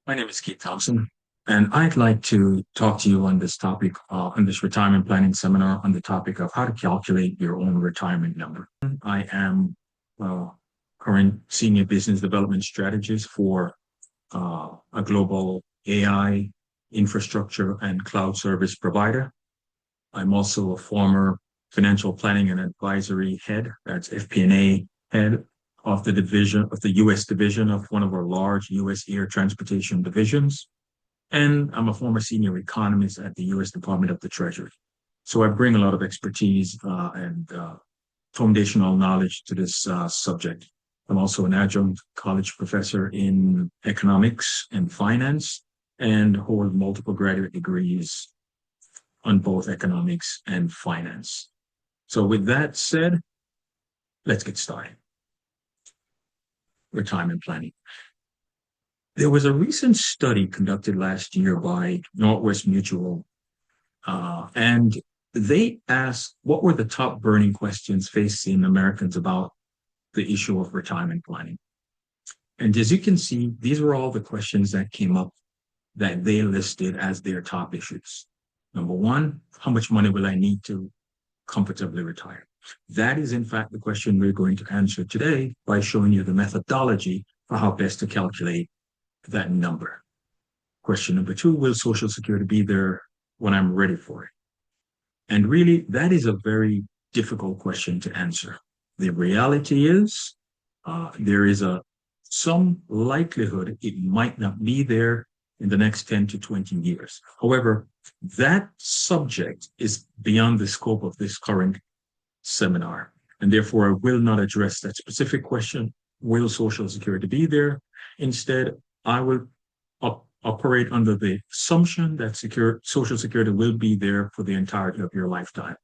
My name is Keith Thompson, and I'd like to talk to you on this topic, on this retirement planning seminar on the topic of how to calculate your own retirement number. I am current senior business development strategist for a global AI infrastructure and cloud service provider. I'm also a former financial planning and advisory head, that's FP&A head of the division of the U.S. division of one of our large U.S. air transportation divisions. And I'm a former senior economist at the U.S. Department of the Treasury. So I bring a lot of expertise and foundational knowledge to this subject. I'm also an adjunct college professor in economics and finance and hold multiple graduate degrees on both economics and finance. So with that said, let's get started. Retirement planning. There was a recent study conducted last year by Northwest Mutual, and they asked what were the top burning questions facing Americans about the issue of retirement planning. And as you can see, these were all the questions that came up that they listed as their top issues. Number one, how much money will I need to comfortably retire? That is, in fact, the question we're going to answer today by showing you the methodology for how best to calculate that number. Question number two, will Social Security be there when I'm ready for it? And really, that is a very difficult question to answer. The reality is there is some likelihood it might not be there in the next 10 to 20 years. However, that subject is beyond the scope of this current seminar, and therefore I will not address that specific question, will Social Security be there? Instead, I will operate under the assumption that Social Security will be there for the entirety of your lifetime.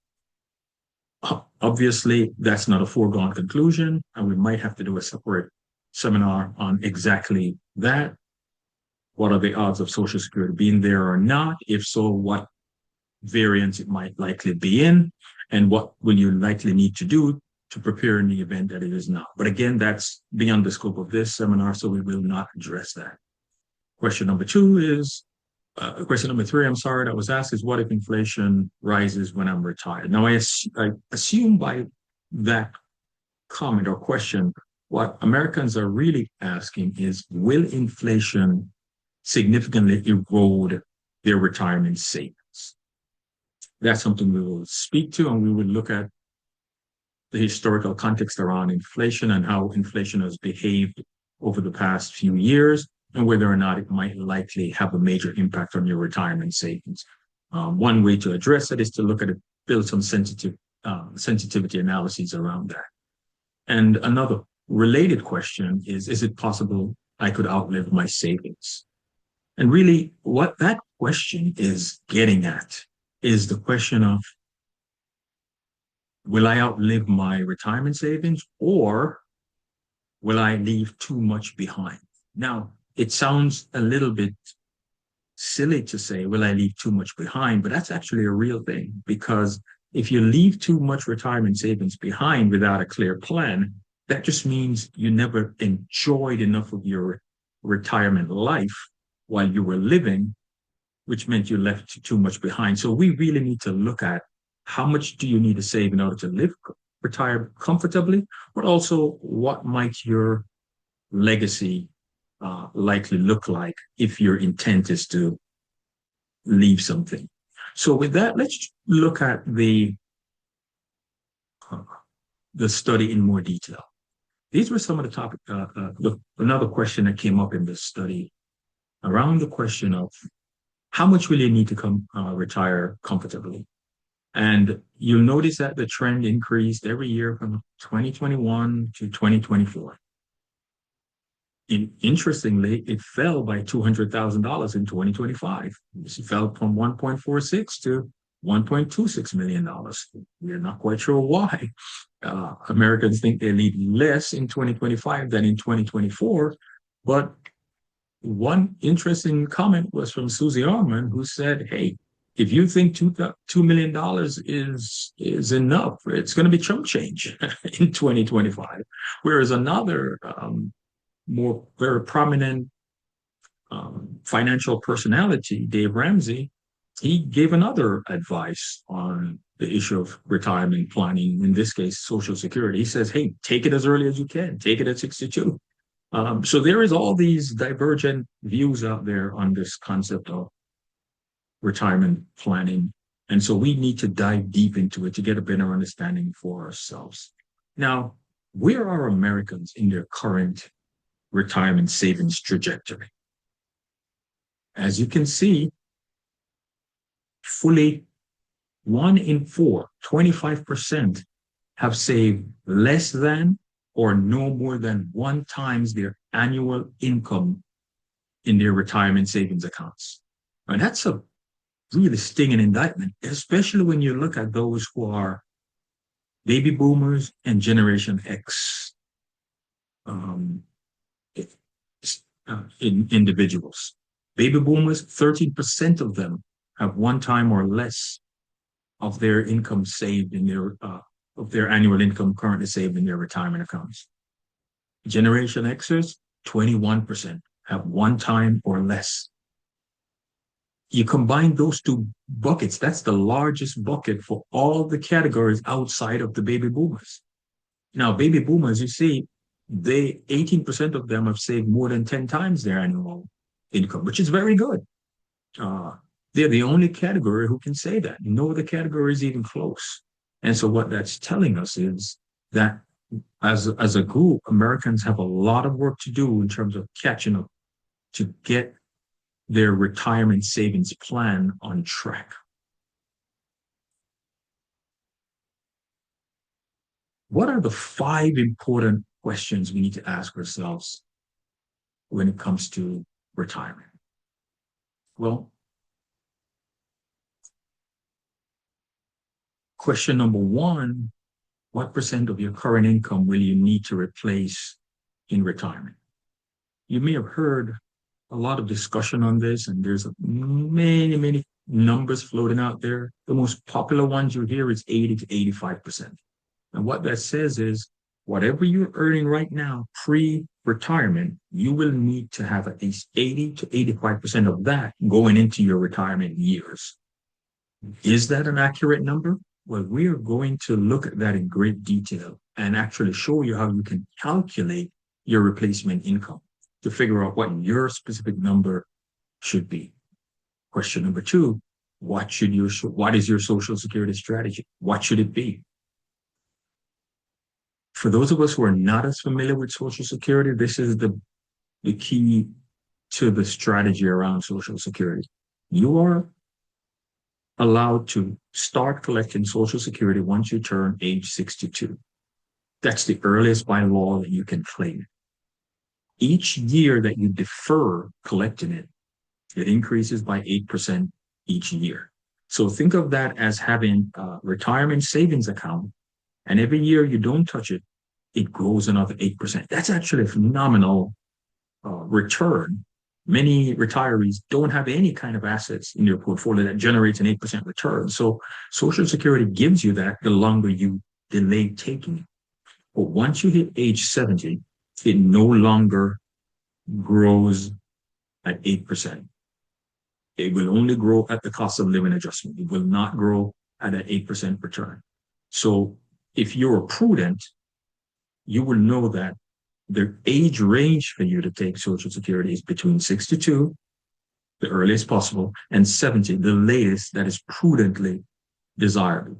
Obviously, that's not a foregone conclusion, and we might have to do a separate seminar on exactly that. What are the odds of Social Security being there or not? If so, what variance it might likely be in, and what will you likely need to do to prepare in the event that it is not. But again, that's beyond the scope of this seminar, so we will not address that. Question number three, I'm sorry, that was asked is what if inflation rises when I'm retired? Now, I assume by that comment or question, what Americans are really asking is, will inflation significantly erode their retirement savings? That's something we will speak to, and we will look at the historical context around inflation and how inflation has behaved over the past few years and whether or not it might likely have a major impact on your retirement savings. One way to address it is to look at it, build some sensitivity analyses around that. And another related question is it possible I could outlive my savings? And really what that question is getting at is the question of, will I outlive my retirement savings, or will I leave too much behind? Now, it sounds a little bit silly to say, will I leave too much behind? But that's actually a real thing, because if you leave too much retirement savings behind without a clear plan, that just means you never enjoyed enough of your retirement life while you were living, which meant you left too much behind. So we really need to look at how much do you need to save in order to retire comfortably, but also what might your legacy likely look like if your intent is to leave something. So with that, let's look at the study in more detail. These were some of the topic. Another question that came up in this study around the question of how much will you need to retire comfortably? And you'll notice that the trend increased every year from 2021 to 2024. Interestingly, it fell by $200,000 in 2025. It fell from 1.46 to $1.26 million. We're not quite sure why. Americans think they need less in 2025 than in 2024. But one interesting comment was from Susie Orman, who said, hey, if you think $2 million is enough, it's going to be chump change in 2025. Whereas another more very prominent financial personality, Dave Ramsey, he gave another advice on the issue of retirement planning, in this case, Social Security. He says, hey, take it as early as you can, take it at 62. So there is all these divergent views out there on this concept of retirement planning. And so we need to dive deep into it to get a better understanding for ourselves. Now, where are Americans in their current retirement savings trajectory? As you can see, fully 1 in 4, 25%, have saved less than or no more than 1 times their annual income in their retirement savings accounts. And that's a really stinging indictment, especially when you look at those who are baby boomers and Generation X individuals. Baby boomers, 13% of them have 1 time or less of their income saved in their annual income currently saved in their retirement accounts. Generation Xers, 21% have 1 time or less. You combine those 2 buckets, that's the largest bucket for all the categories outside of the baby boomers. Now, baby boomers, you see, 18% of them have saved more than 10 times their annual income, which is very good. They're the only category who can say that. No other category is even close. And so what that's telling us is that as a group, Americans have a lot of work to do in terms of catching up to get their retirement savings plan on track. What are the 5 important questions we need to ask ourselves when it comes to retirement? Well, question number 1, what percent of your current income will you need to replace in retirement? You may have heard a lot of discussion on this, and there's many numbers floating out there. The most popular ones you hear is 80 to 85%. And what that says is, whatever you're earning right now, pre-retirement, you will need to have at least 80 to 85% of that going into your retirement years. Is that an accurate number? Well, we are going to look at that in great detail and actually show you how you can calculate your replacement income to figure out what your specific number should be. Question number 2, what is your Social Security strategy? What should it be? For those of us who are not as familiar with Social Security, this is the key to the strategy around Social Security. You are allowed to start collecting Social Security once you turn age 62. That's the earliest by law that you can claim it. Each year that you defer collecting it, it increases by 8% each year. So think of that as having a retirement savings account, and every year you don't touch it, it grows another 8%. That's actually a phenomenal return. Many retirees don't have any kind of assets in their portfolio that generates an 8% return. So Social Security gives you that the longer you delay taking it. But once you hit age 70, it no longer grows at 8%. It will only grow at the cost of living adjustment. It will not grow at an 8% return. So if you're prudent, you will know that the age range for you to take Social Security is between 62, the earliest possible, and 70, the latest that is prudently desirable.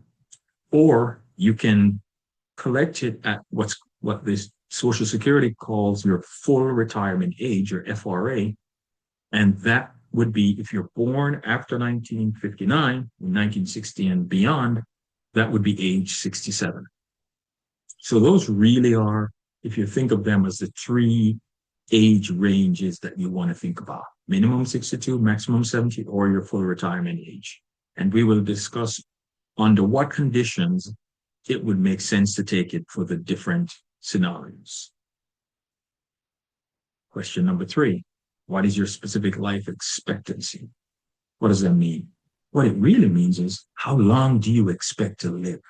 Or you can collect it at what this Social Security calls your full retirement age, or FRA, and that would be if you're born after 1959, 1960 and beyond, that would be age 67. So those really are, if you think of them as the 3 age ranges that you want to think about: minimum 62, maximum 70, or your full retirement age. And we will discuss under what conditions it would make sense to take it for the different scenarios. Question number 3, what is your specific life expectancy? What does that mean? What it really means is, how long do you expect to live?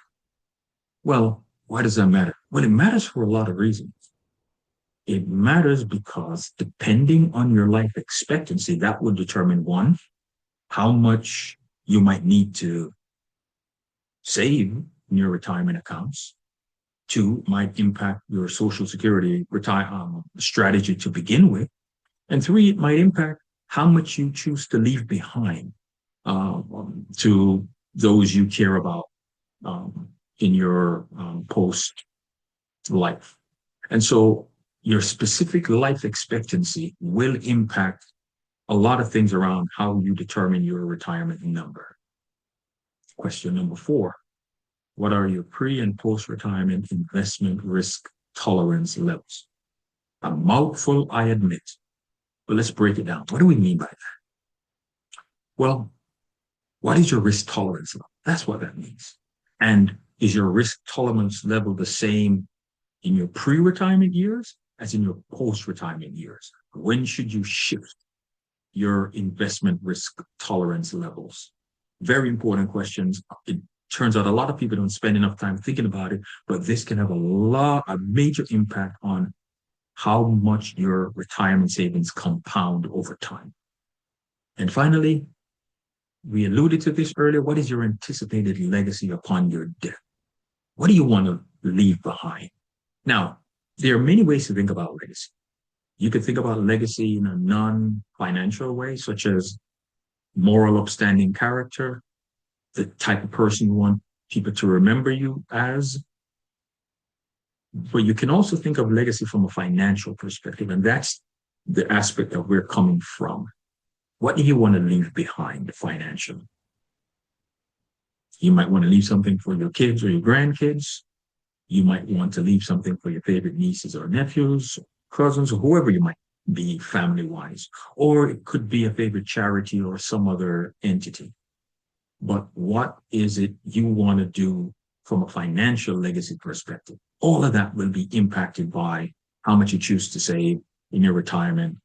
Well, why does that matter? Well, it matters for a lot of reasons. It matters because depending on your life expectancy, that will determine one, how much you might need to save in your retirement accounts. Two, might impact your Social Security strategy to begin with. And three, it might impact how much you choose to leave behind to those you care about in your post life. And so your specific life expectancy will impact a lot of things around how you determine your retirement number. Question number 4, what are your pre and post retirement investment risk tolerance levels? A mouthful, I admit, but let's break it down. What do we mean by that? Well, what is your risk tolerance level? That's what that means. And is your risk tolerance level the same in your pre-retirement years as in your post-retirement years? When should you shift your investment risk tolerance levels? Very important questions. It turns out a lot of people don't spend enough time thinking about it, but this can have a major impact on how much your retirement savings compound over time. And finally, we alluded to this earlier. What is your anticipated legacy upon your death? What do you want to leave behind? Now, there are many ways to think about legacy. You could think about legacy in a non-financial way, such as moral, upstanding character, the type of person you want people to remember you as. But you can also think of legacy from a financial perspective, and that's the aspect that we're coming from. What do you want to leave behind financially? You might want to leave something for your kids or your grandkids. You might want to leave something for your favorite nieces or nephews, cousins, or whoever you might be family-wise. Or it could be a favorite charity or some other entity. But what is it you want to do from a financial legacy perspective? All of that will be impacted by how much you choose to save in your retirement.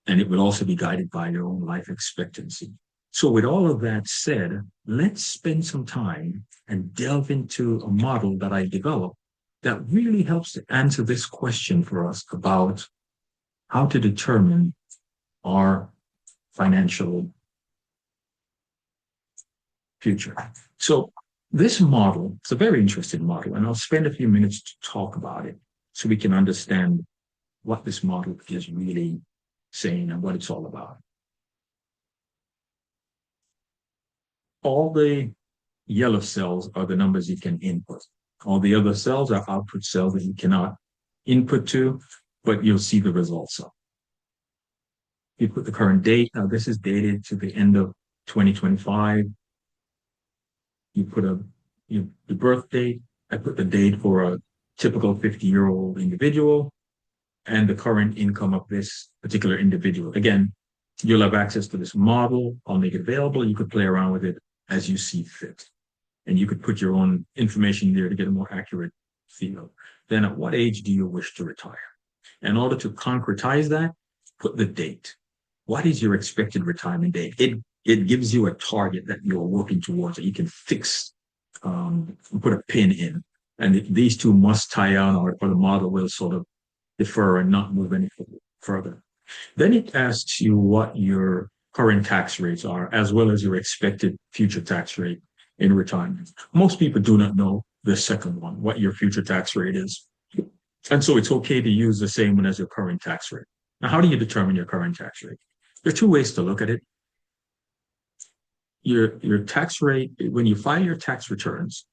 And it will also be guided by your own life expectancy. So with all of that said, let's spend some time and delve into a model that I developed that really helps to answer this question for us about how to determine our financial future. So this model, it's a very interesting model, and I'll spend a few minutes to talk about it so we can understand what this model is really saying and what it's all about. All the yellow cells are the numbers you can input. All the other cells are output cells that you cannot input to, but you'll see the results of. You put the current date. Now, this is dated to the end of 2025. You put the birth date. I put the date for a typical 50-year-old individual and the current income of this particular individual. Again, you'll have access to this model. I'll make it available. You could play around with it as you see fit. And you could put your own information there to get a more accurate feel. Then at what age do you wish to retire? In order to concretize that, put the date. What is your expected retirement date? It gives you a target that you're working towards that you can fix, put a pin in. And these two must tie on or the model will sort of defer and not move any further. Then it asks you what your current tax rates are, as well as your expected future tax rate in retirement. Most people do not know the second one, what your future tax rate is. And so it's okay to use the same one as your current tax rate. Now, how do you determine your current tax rate? There are two ways to look at it. Your tax rate, when you file your tax returns,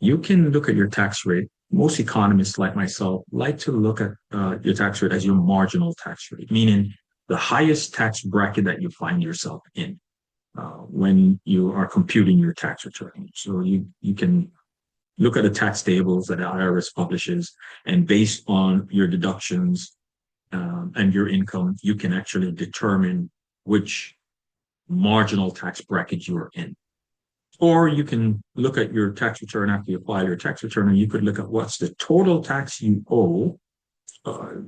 you can look at your tax rate. Most economists like myself like to look at your tax rate as your marginal tax rate, meaning the highest tax bracket that you find yourself in when you are computing your tax return. So you can look at the tax tables that the IRS publishes, and based on your deductions and your income, you can actually determine which marginal tax bracket you are in. Or you can look at your tax return after you file your tax return, and you could look at what's the total tax you owe,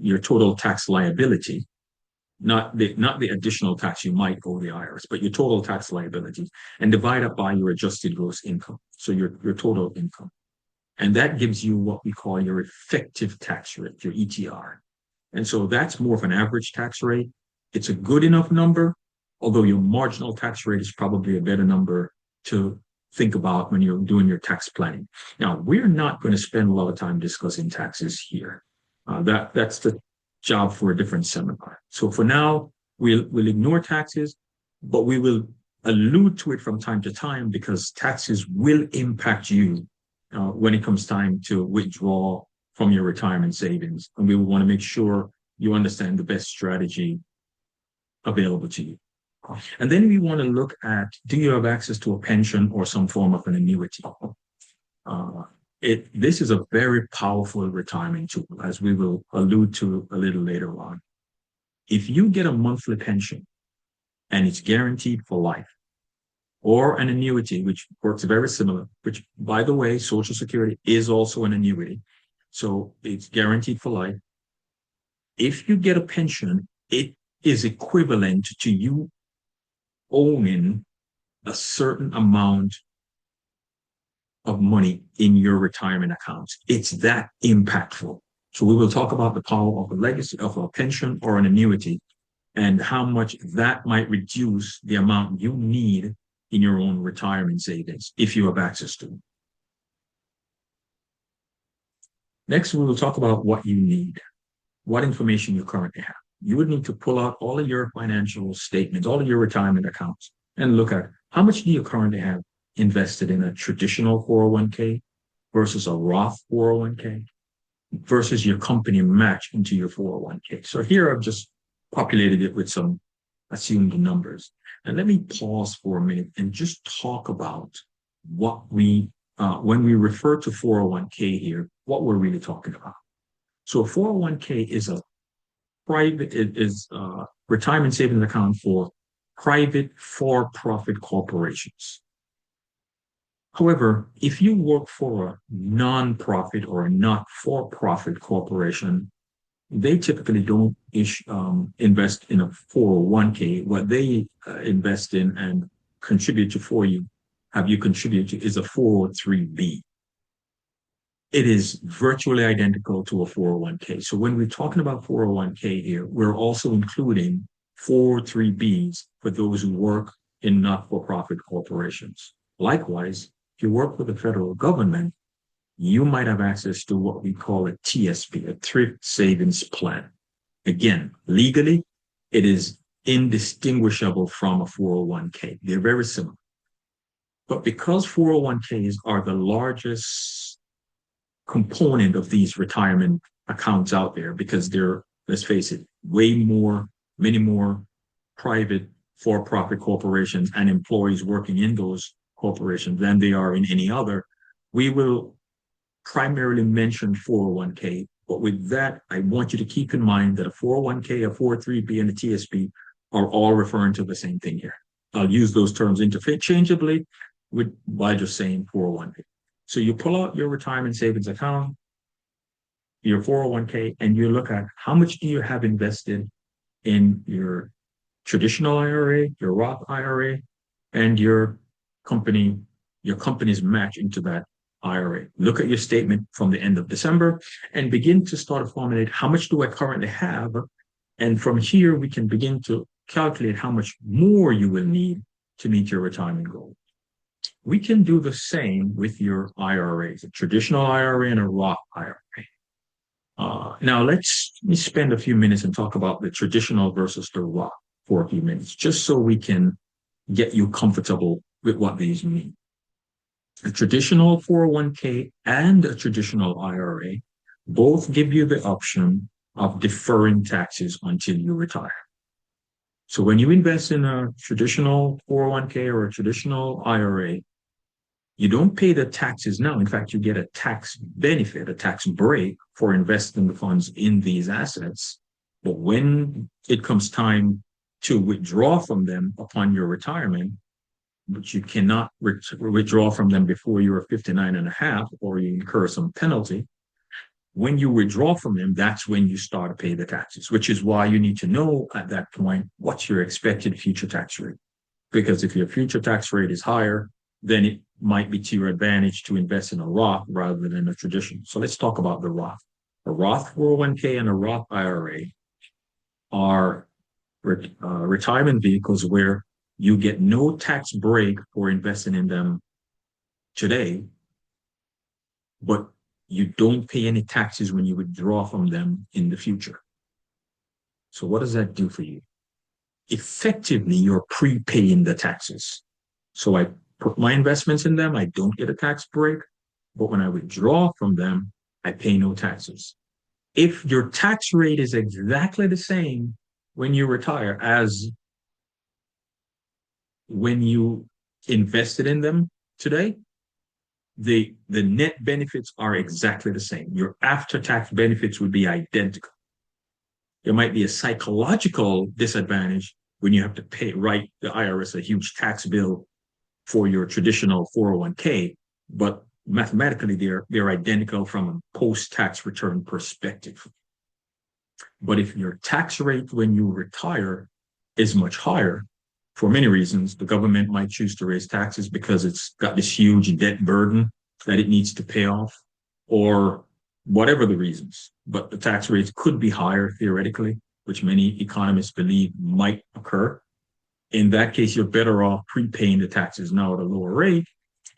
your total tax liability, not the additional tax you might owe the IRS, but your total tax liability, and divide it by your adjusted gross income, so your total income. And that gives you what we call your effective tax rate, your ETR. And so that's more of an average tax rate. It's a good enough number, although your marginal tax rate is probably a better number to think about when you're doing your tax planning. Now, we're not going to spend a lot of time discussing taxes here. That's the job for a different seminar. So for now, we'll ignore taxes, but we will allude to it from time to time because taxes will impact you when it comes time to withdraw from your retirement savings. And we will want to make sure you understand the best strategy available to you. And then we want to look at, do you have access to a pension or some form of an annuity? This is a very powerful retirement tool, as we will allude to a little later on. If you get a monthly pension and it's guaranteed for life, or an annuity, which works very similar, which, by the way, Social Security is also an annuity. So it's guaranteed for life. If you get a pension, it is equivalent to you owning a certain amount of money in your retirement accounts. It's that impactful. So we will talk about the power of a legacy, of a pension or an annuity, and how much that might reduce the amount you need in your own retirement savings if you have access to them. Next, we will talk about what you need, what information you currently have. You would need to pull out all of your financial statements, all of your retirement accounts, and look at how much do you currently have invested in a traditional 401k versus a Roth 401k versus your company match into your 401k. So here I've just populated it with some assumed numbers. And let me pause for a minute and just talk about what when we refer to 401k here, what we're really talking about. So a 401k is a retirement savings account for private for-profit corporations. However, if you work for a non-profit or a not-for-profit corporation, they typically don't invest in a 401k. What they invest in and contribute to for you, have you contribute to, is a 403b. It is virtually identical to a 401k. So when we're talking about 401k here, we're also including 403bs for those who work in not-for-profit corporations. Likewise, if you work with the federal government, you might have access to what we call a TSP, a thrift savings plan. Again, legally, it is indistinguishable from a 401k. They're very similar. But because 401ks are the largest component of these retirement accounts out there, because they're, let's face it, many more private for-profit corporations and employees working in those corporations than they are in any other, we will primarily mention 401k. But with that, I want you to keep in mind that a 401k, a 403b, and a TSP are all referring to the same thing here. I'll use those terms interchangeably by just saying 401k. So you pull out your retirement savings account, your 401k, and you look at how much do you have invested in your traditional IRA, your Roth IRA, and your company's match into that IRA. Look at your statement from the end of December and begin to start to formulate how much do I currently have? And from here, we can begin to calculate how much more you will need to meet your retirement goal. We can do the same with your IRAs, a traditional IRA and a Roth IRA. Now, let me spend a few minutes and talk about the traditional versus the Roth for a few minutes, just so we can get you comfortable with what these mean. A traditional 401k and a traditional IRA both give you the option of deferring taxes until you retire. So when you invest in a traditional 401k or a traditional IRA, you don't pay the taxes now. In fact, you get a tax benefit, a tax break for investing the funds in these assets. But when it comes time to withdraw from them upon your retirement, but you cannot withdraw from them before you're 59 and a half, or you incur some penalty. When you withdraw from them, that's when you start to pay the taxes, which is why you need to know at that point what's your expected future tax rate. Because if your future tax rate is higher, then it might be to your advantage to invest in a Roth rather than a traditional. So let's talk about the Roth. A Roth 401k and a Roth IRA are retirement vehicles where you get no tax break for investing in them today, but you don't pay any taxes when you withdraw from them in the future. So what does that do for you? Effectively, you're prepaying the taxes. So I put my investments in them, I don't get a tax break, but when I withdraw from them, I pay no taxes. If your tax rate is exactly the same when you retire as when you invested in them today, the net benefits are exactly the same. Your after tax benefits would be identical. There might be a psychological disadvantage when you have to pay, write the IRS a huge tax bill for your traditional 401k, but mathematically they're identical from a post-tax return perspective. But if your tax rate when you retire is much higher, for many reasons, the government might choose to raise taxes because it's got this huge debt burden that it needs to pay off, or whatever the reasons. But the tax rates could be higher theoretically, which many economists believe might occur. In that case, you're better off prepaying the taxes now at a lower rate.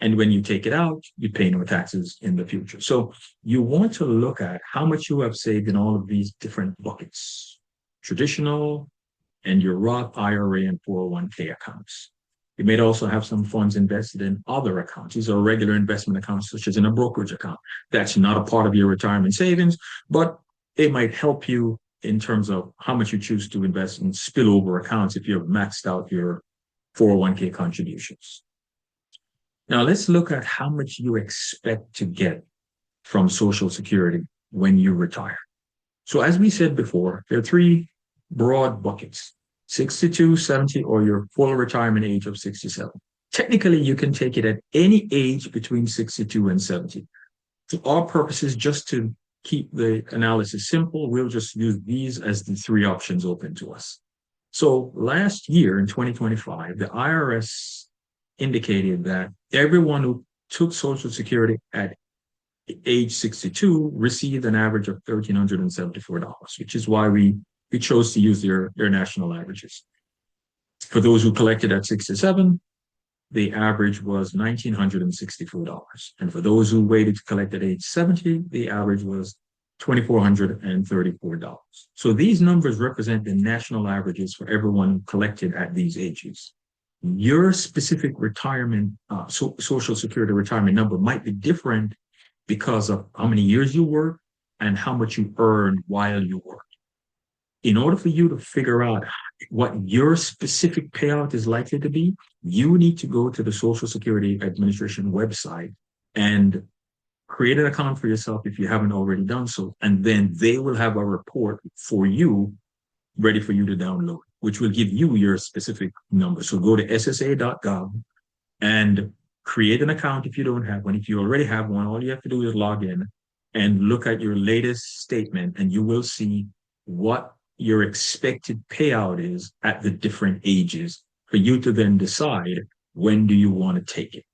And when you take it out, you pay no taxes in the future. So you want to look at how much you have saved in all of these different buckets, traditional and your Roth IRA and 401k accounts. You may also have some funds invested in other accounts. These are regular investment accounts, such as in a brokerage account. That's not a part of your retirement savings, but it might help you in terms of how much you choose to invest in spillover accounts if you've maxed out your 401k contributions. Now, let's look at how much you expect to get from Social Security when you retire. So as we said before, there are three broad buckets: 62, 70, or your full retirement age of 67. Technically, you can take it at any age between 62 and 70. To our purposes, just to keep the analysis simple, we'll just use these as the three options open to us. So last year in 2025, the IRS indicated that everyone who took Social Security at age 62 received an average of $1,374, which is why we chose to use their national averages. For those who collected at 67, the average was $1,964. And for those who waited to collect at age 70, the average was $2,434. So these numbers represent the national averages for everyone collected at these ages. Your specific retirement, Social Security retirement number might be different because of how many years you work and how much you earn while you work. In order for you to figure out what your specific payout is likely to be, you need to go to the Social Security Administration website and create an account for yourself if you haven't already done so. And then they will have a report for you ready for you to download, which will give you your specific number. So go to ssa.gov and create an account if you don't have one. If you already have one, all you have to do is log in and look at your latest statement, and you will see what your expected payout is at the different ages for you to then decide when do you want to take it.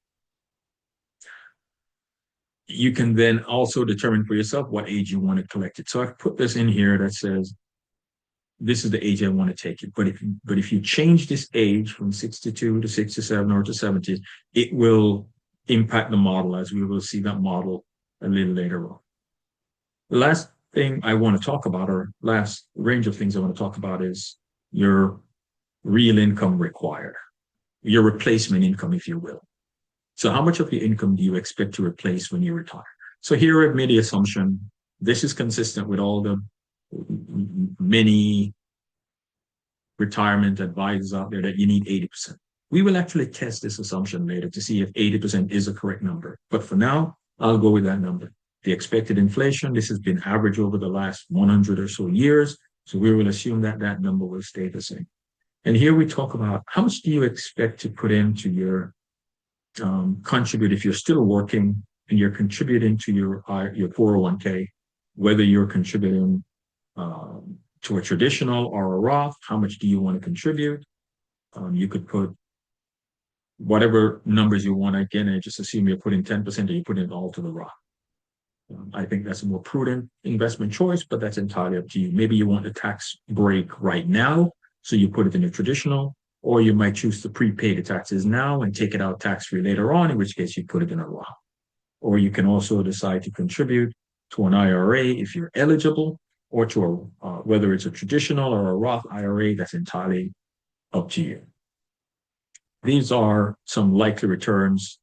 You can then also determine for yourself what age you want to collect it. So I've put this in here that says, this is the age I want to take it. But if you change this age from 62 to 67 or to 70, it will impact the model, as we will see that model a little later on. The last thing I want to talk about, or last range of things I want to talk about, is your real income required, your replacement income, if you will. So how much of your income do you expect to replace when you retire? So here I've made the assumption, this is consistent with all the many retirement advisors out there, that you need 80%. We will actually test this assumption later to see if 80% is a correct number. But for now, I'll go with that number. The expected inflation, this has been average over the last 100 or so years. So we will assume that that number will stay the same. And here we talk about how much do you expect to put into your contribute if you're still working and you're contributing to your 401k, whether you're contributing to a traditional or a Roth, how much do you want to contribute? You could put whatever numbers you want. Again, I just assume you're putting 10% or you put it all to the Roth. I think that's a more prudent investment choice, but that's entirely up to you. Maybe you want a tax break right now, so you put it in a traditional, or you might choose to prepay the taxes now and take it out tax-free later on, in which case you put it in a Roth. Or you can also decide to contribute to an IRA if you're eligible, or to whether it's a traditional or a Roth IRA, that's entirely up to you. These are some likely returns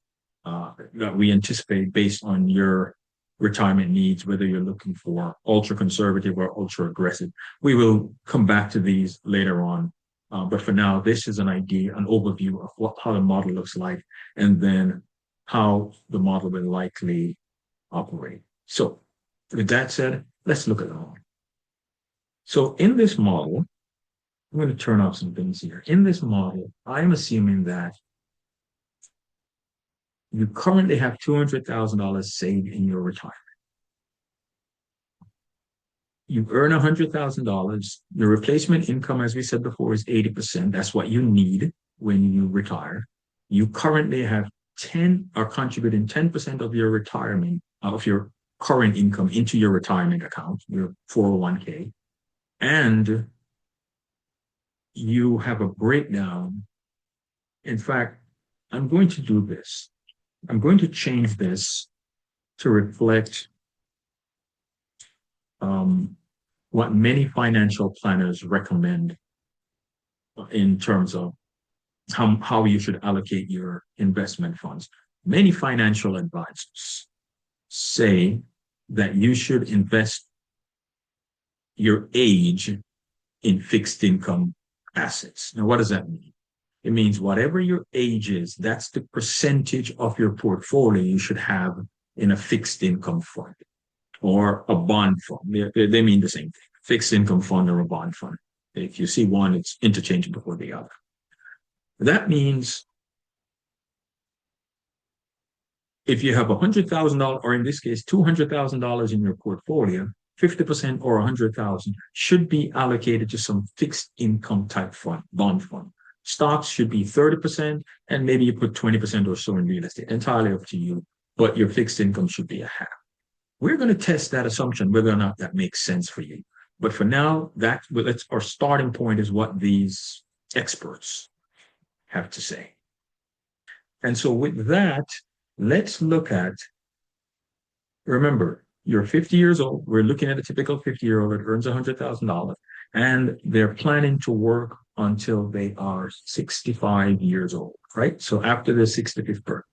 that we anticipate based on your retirement needs, whether you're looking for ultra conservative or ultra aggressive. We will come back to these later on. But for now, this is an idea, an overview of how the model looks like, and then how the model will likely operate. So with that said, let's look at the model. So in this model, I'm going to turn off some things here. In this model, I'm assuming that you currently have $200,000 saved in your retirement. You earn $100,000. The replacement income, as we said before, is 80%. That's what you need when you retire. You currently have 10 are contributing 10% of your retirement, of your current income into your retirement account, your 401k. And you have a breakdown. In fact, I'm going to do this. I'm going to change this to reflect what many financial planners recommend in terms of how you should allocate your investment funds. Many financial advisors say that you should invest your age in fixed income assets. Now, what does that mean? It means whatever your age is, that's the percentage of your portfolio you should have in a fixed income fund or a bond fund. They mean the same thing, fixed income fund or a bond fund. If you see one, it's interchangeable with the other. That means if you have $100,000, or in this case, $200,000 in your portfolio, 50% or 100,000 should be allocated to some fixed income type fund, bond fund. Stocks should be 30%, and maybe you put 20% or so in real estate, entirely up to you, but your fixed income should be a half. We're going to test that assumption, whether or not that makes sense for you. But for now, that's our starting point, is what these experts have to say. And so with that, let's look at, remember, you're 50 years old. We're looking at a typical 50-year-old that earns $100,000, and they're planning to work until they are 65 years old, right? So after their 65th birthday.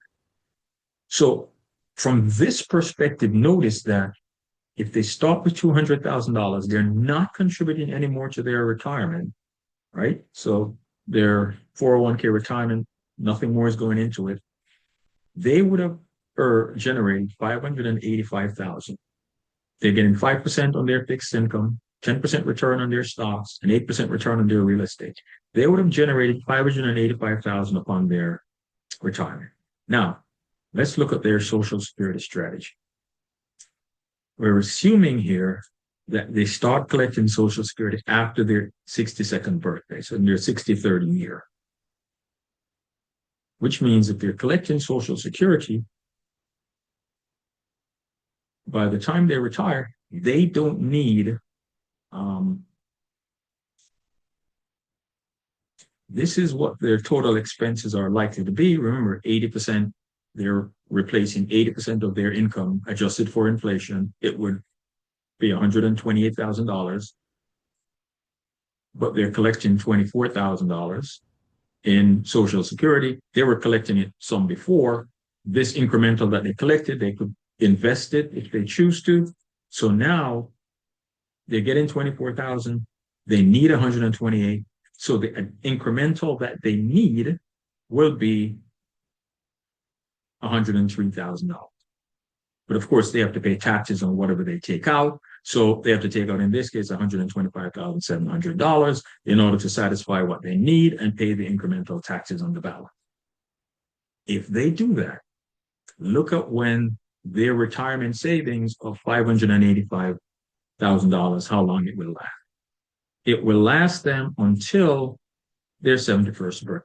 So from this perspective, notice that if they start with $200,000, they're not contributing anymore to their retirement, right? So their 401k retirement, nothing more is going into it. They would have generated $585,000. They're getting 5% on their fixed income, 10% return on their stocks, and 8% return on their real estate. They would have generated $585,000 upon their retirement. Now, let's look at their Social Security strategy. We're assuming here that they start collecting Social Security after their 62nd birthday, so in their 63rd year. Which means if they're collecting Social Security, by the time they retire, they don't need, this is what their total expenses are likely to be. Remember, 80%, they're replacing 80% of their income adjusted for inflation. It would be $128,000, but they're collecting $24,000 in Social Security. They were collecting it some before. This incremental that they collected, they could invest it if they choose to. So now they're getting 24,000. They need 128. So the incremental that they need will be $103,000. But of course, they have to pay taxes on whatever they take out. So they have to take out, in this case, $125,700 in order to satisfy what they need and pay the incremental taxes on the balance. If they do that, look at when their retirement savings of $585,000, how long it will last. It will last them until their 71st birthday.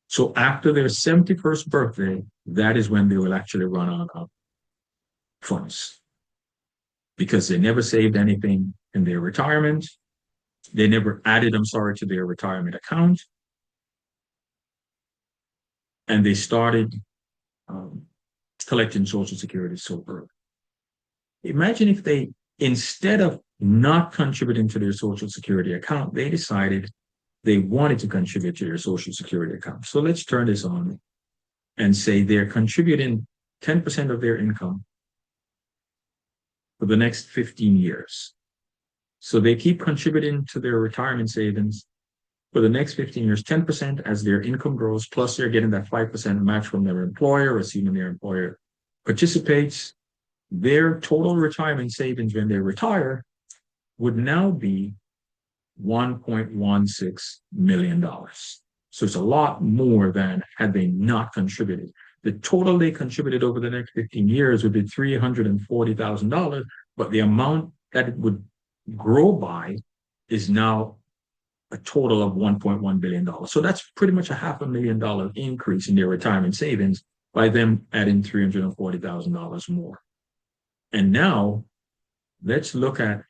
So after their 71st birthday, that is when they will actually run out of funds. because they never saved anything in their retirement. They never added, I'm sorry, to their retirement account. And they started um, collecting Social Security so early. Imagine if they, instead of not contributing to their Social Security account, they decided they wanted to contribute to their Social Security account. So let's turn this on and say they're contributing 10% of their income for the next 15 years. So they keep contributing to their retirement savings for the next 15 years, 10% as their income grows, plus they're getting that 5% match from their employer, assuming their employer participates. Their total retirement savings when they retire would now be $1.16 million. So it's a lot more than had they not contributed. The total they contributed over the next 15 years would be $340,000, but the amount that it would grow by is now a total of $1.1 billion. So that's pretty much a $500,000 increase in their retirement savings by them adding $340,000 more. And now let's look at,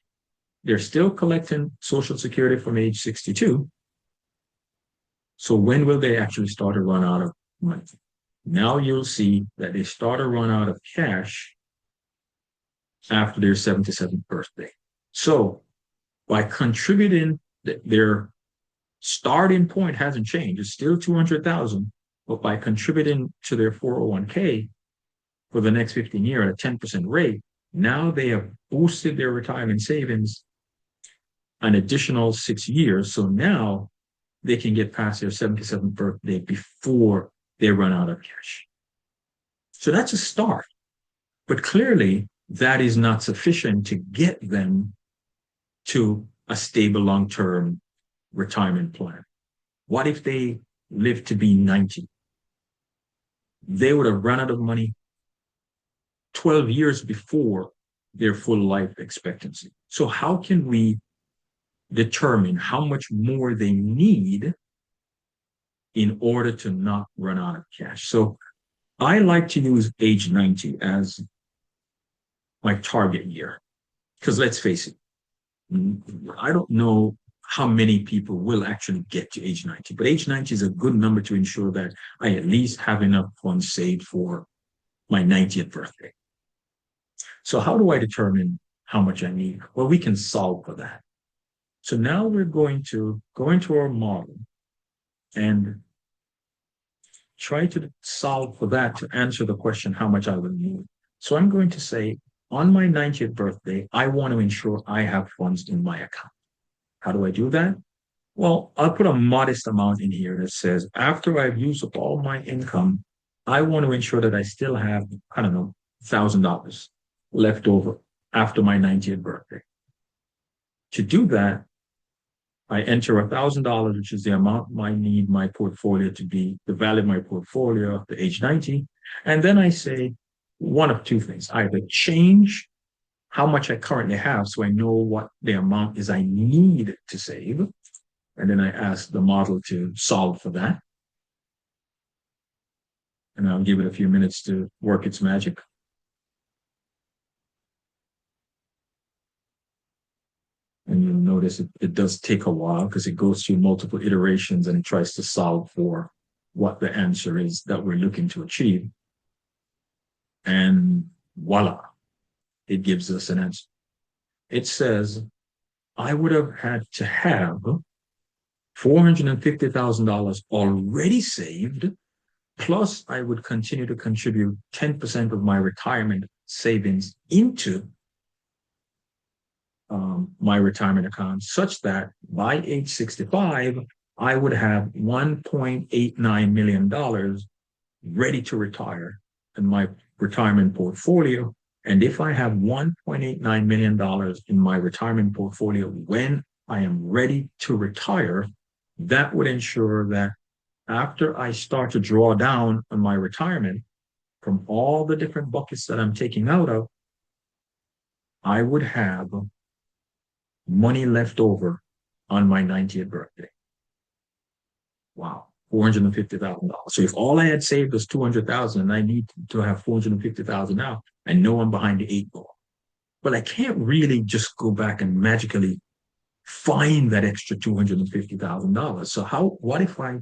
they're still collecting Social Security from age 62. So when will they actually start to run out of money? Now you'll see that they start to run out of cash after their 77th birthday. So by contributing, their starting point hasn't changed. It's still 200,000, but by contributing to their 401k for the next 15 years at a 10% rate, now they have boosted their retirement savings an additional 6 years. So now they can get past their 77th birthday before they run out of cash. So that's a start. But clearly, that is not sufficient to get them to a stable long-term retirement plan. What if they live to be 90? They would have run out of money 12 years before their full life expectancy. So how can we determine how much more they need in order to not run out of cash? So I like to use age 90 as my target year, because let's face it, I don't know how many people will actually get to age 90, but age 90 is a good number to ensure that I at least have enough funds saved for my 90th birthday. So how do I determine how much I need? Well, we can solve for that. So now we're going to go into our model and try to solve for that to answer the question, how much I will need. So I'm going to say, on my 90th birthday, I want to ensure I have funds in my account. How do I do that? Well, I'll put a modest amount in here that says, after I've used up all my income, I want to ensure that I still have, I don't know, $1,000 left over after my 90th birthday. To do that, I enter $1,000, which is the amount I need my portfolio to be, the value of my portfolio at the age 90. And then I say one of two things. Either change how much I currently have so I know what the amount is I need to save. And then I ask the model to solve for that. And I'll give it a few minutes to work its magic. And you'll notice it does take a while because it goes through multiple iterations and it tries to solve for what the answer is that we're looking to achieve. And voila, it gives us an answer. It says, I would have had to have $450,000 already saved, plus I would continue to contribute 10% of my retirement savings into my retirement account, such that by age 65, I would have $1.89 million ready to retire in my retirement portfolio. And if I have $1.89 million in my retirement portfolio when I am ready to retire, that would ensure that after I start to draw down on my retirement from all the different buckets that I'm taking out of, I would have money left over on my 90th birthday. Wow, $450,000. So if all I had saved was $200,000 and I need to have $450,000 now, I know I'm behind the eight ball. but I can't really just go back and magically find that extra $250,000. So what if I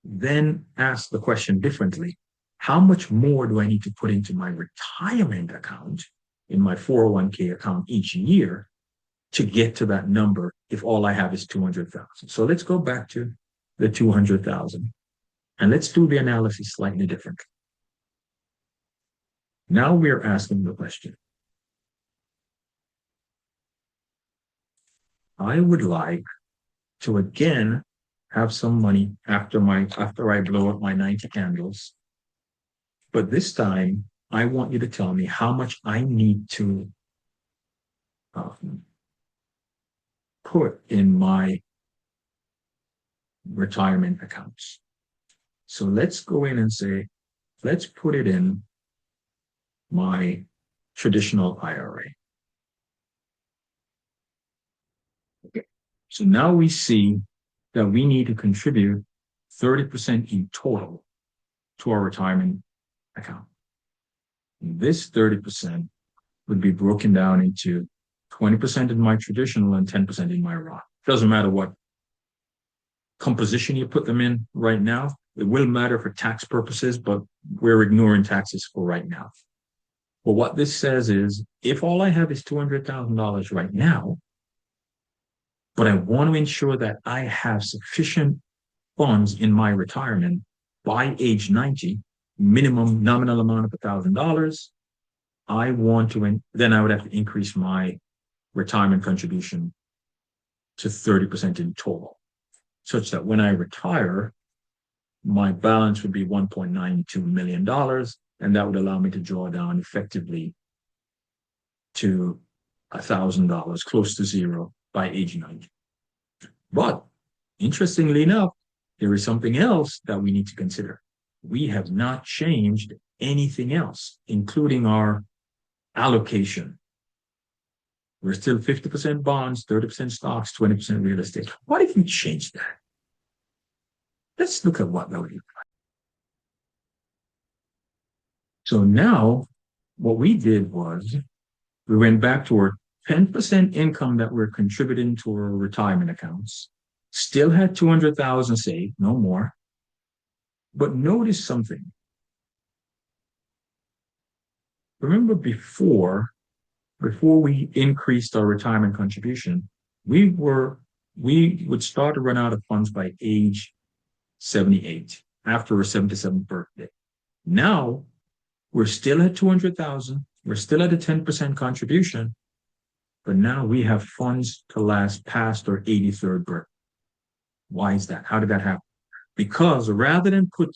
then ask the question differently? How much more do I need to put into my retirement account, in my 401k account each year to get to that number if all I have is 200,000? So let's go back to the 200,000 and let's do the analysis slightly differently. Now we're asking the question, I would like to again have some money after I blow up my 90 candles. But this time, I want you to tell me how much I need to put in my retirement accounts. So let's go in and say, let's put it in my traditional IRA. Okay. So now we see that we need to contribute 30% in total to our retirement account. And this 30% would be broken down into 20% in my traditional and 10% in my Roth. Doesn't matter what composition you put them in right now. It will matter for tax purposes, but we're ignoring taxes for right now. But what this says is, if all I have is $200,000 right now, but I want to ensure that I have sufficient funds in my retirement by age 90, minimum nominal amount of $1,000, then I would have to increase my retirement contribution to 30% in total, such that when I retire, my balance would be $1.92 million, and that would allow me to draw down effectively to $1,000, close to zero, by age 90. But interestingly enough, there is something else that we need to consider. We have not changed anything else, including our allocation. We're still 50% bonds, 30% stocks, 20% real estate. What if we change that? Let's look at what that would look like. So now what we did was we went back to our 10% income that we're contributing to our retirement accounts, still had 200,000 saved, no more. But notice something. Remember before we increased our retirement contribution, we would start to run out of funds by age 78, after our 77th birthday. Now we're still at 200,000, we're still at a 10% contribution, but now we have funds to last past our 83rd birthday. Why is that? How did that happen? Because rather than put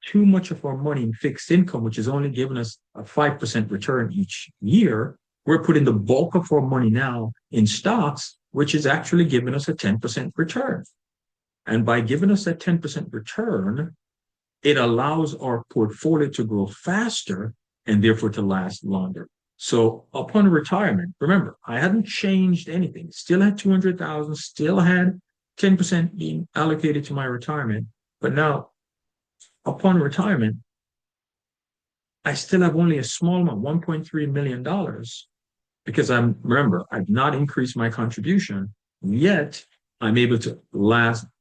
too much of our money in fixed income, which is only giving us a 5% return each year, we're putting the bulk of our money now in stocks, which is actually giving us a 10% return. And by giving us that 10% return, it allows our portfolio to grow faster and therefore to last longer. So upon retirement, remember, I hadn't changed anything. Still had 200,000, still had 10% being allocated to my retirement. But now, upon retirement, I still have only a small amount, $1.3 million, because I've not increased my contribution, yet I'm able to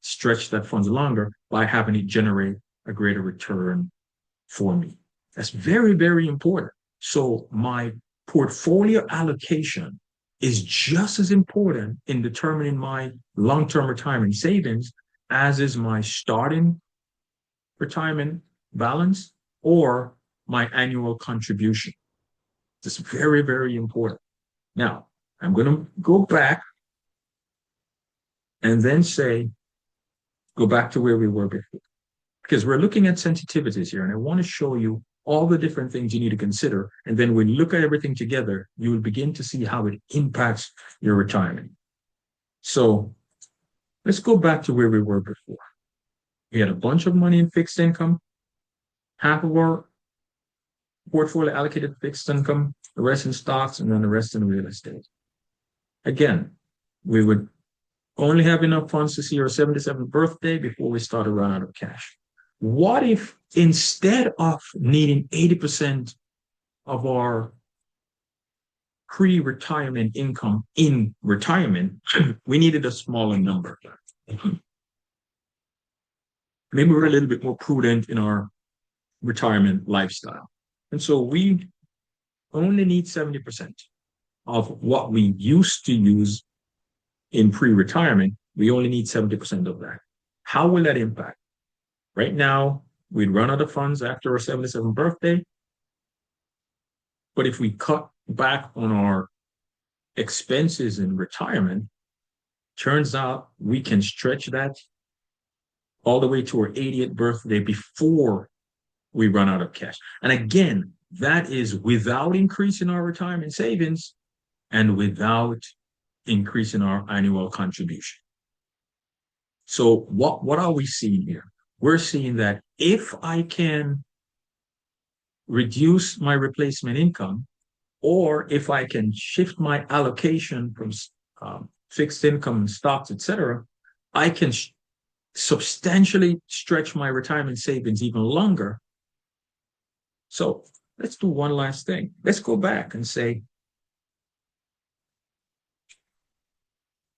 stretch that funds longer by having it generate a greater return for me. That's very, very important. So my portfolio allocation is just as important in determining my long-term retirement savings as is my starting retirement balance or my annual contribution. It's very, very important. Now, I'm going to go back and then go back to where we were before, because we're looking at sensitivities here, and I want to show you all the different things you need to consider. And then when you look at everything together, you will begin to see how it impacts your retirement. So let's go back to where we were before. We had a bunch of money in fixed income, half of our portfolio allocated to fixed income, the rest in stocks, and then the rest in real estate. Again, we would only have enough funds to see our 77th birthday before we start to run out of cash. What if instead of needing 80% of our pre-retirement income in retirement, we needed a smaller number. Maybe we're a little bit more prudent in our retirement lifestyle. And so we only need 70% of what we used to use in pre-retirement. We only need 70% of that. How will that impact? Right now, we'd run out of funds after our 77th birthday. But if we cut back on our expenses in retirement, turns out we can stretch that all the way to our 80th birthday before we run out of cash. And again, that is without increasing our retirement savings and without increasing our annual contribution. So what are we seeing here? We're seeing that if I can reduce my replacement income, or if I can shift my allocation from fixed income and stocks, etc., I can substantially stretch my retirement savings even longer. So let's do one last thing. Let's go back and say,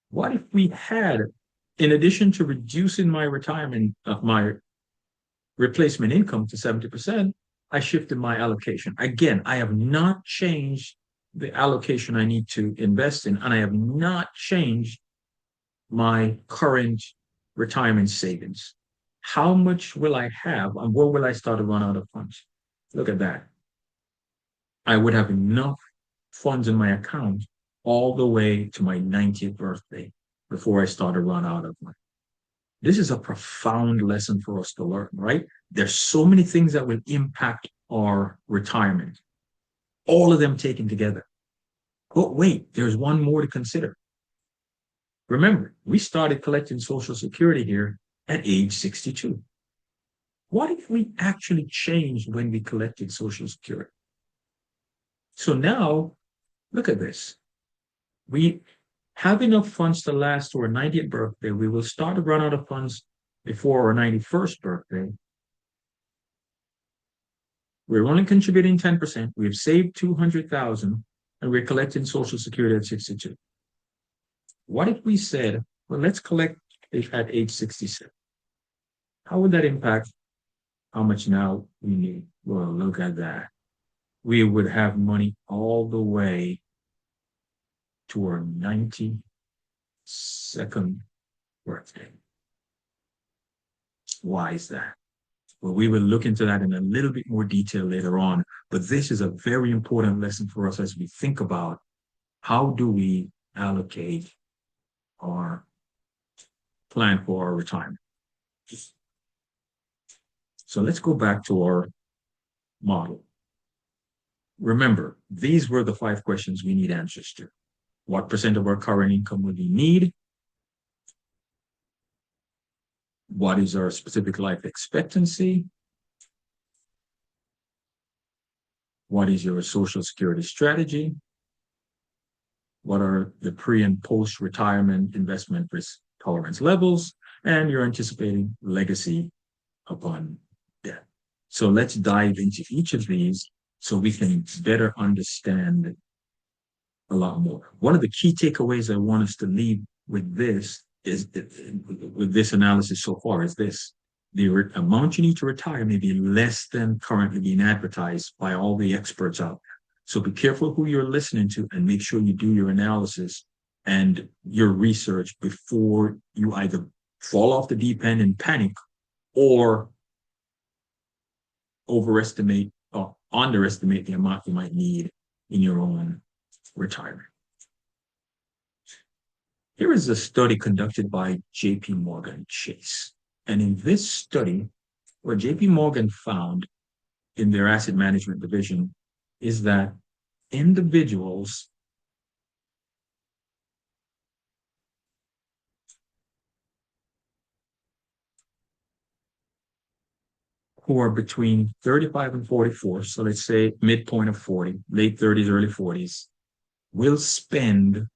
what if we had, in addition to reducing my retirement, my replacement income to 70%, I shifted my allocation. Again, I have not changed the allocation I need to invest in, and I have not changed my current retirement savings. How much will I have, and where will I start to run out of funds? Look at that. I would have enough funds in my account all the way to my 90th birthday before I start to run out of money. This is a profound lesson for us to learn, right? There's so many things that will impact our retirement, all of them taken together. But wait, there's one more to consider. Remember, we started collecting Social Security here at age 62. What if we actually changed when we collected Social Security? So now, look at this. We have enough funds to last to our 90th birthday. We will start to run out of funds before our 91st birthday. We're only contributing 10%. We've saved $200,000 and we're collecting Social Security at 62. What if we said, well, let's collect it at age 67? How would that impact how much now we need? Well, look at that. We would have money all the way to our 92nd birthday. Why is that? Well, we will look into that in a little bit more detail later on, but this is a very important lesson for us as we think about how do we allocate our plan for our retirement. So let's go back to our model. Remember, these were the 5 questions we need answers to. What percent of our current income would we need? What is our specific life expectancy? What is your Social Security strategy? What are the pre- and post-retirement investment risk tolerance levels? And your anticipating legacy upon death. So let's dive into each of these so we can better understand a lot more. One of the key takeaways I want us to leave with this is, with this analysis so far, is this: the amount you need to retire may be less than currently being advertised by all the experts out there. So be careful who you're listening to and make sure you do your analysis and your research before you either fall off the deep end and panic or overestimate or underestimate the amount you might need in your own retirement. Here is a study conducted by J.P. Morgan Chase. And in this study, what J.P. Morgan found in their asset management division is that individuals who are between 35 and 44, so let's say midpoint of 40, late 30s, early 40s, will spend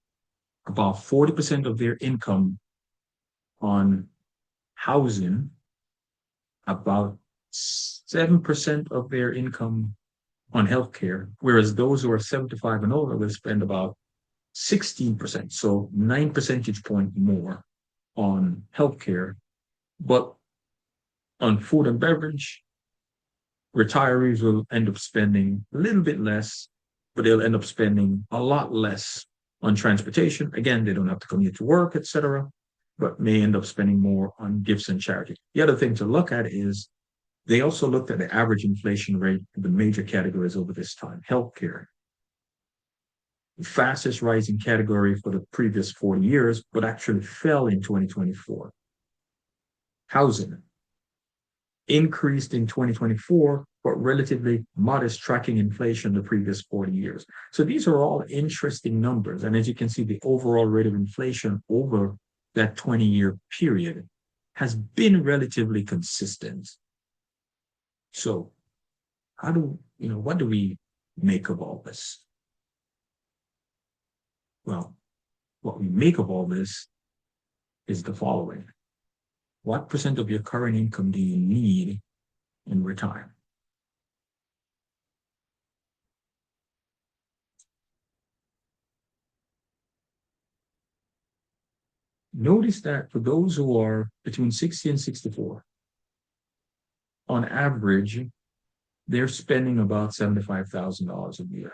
about 40% of their income on housing, about 7% of their income on healthcare, whereas those who are 75 and older will spend about 16%, so 9 percentage point more on healthcare. But on food and beverage, retirees will end up spending a little bit less, but they'll end up spending a lot less on transportation. Again, they don't have to commute to work, etc., but may end up spending more on gifts and charity. The other thing to look at is they also looked at the average inflation rate of the major categories over this time. Healthcare, the fastest rising category for the previous 40 years, but actually fell in 2024. Housing increased in 2024, but relatively modest, tracking inflation the previous 40 years. So these are all interesting numbers. And as you can see, the overall rate of inflation over that 20-year period has been relatively consistent. So what do we make of all this? Well, what we make of all this is the following. What percent of your current income do you need in retirement? Notice that for those who are between 60 and 64, on average, they're spending about $75,000 a year.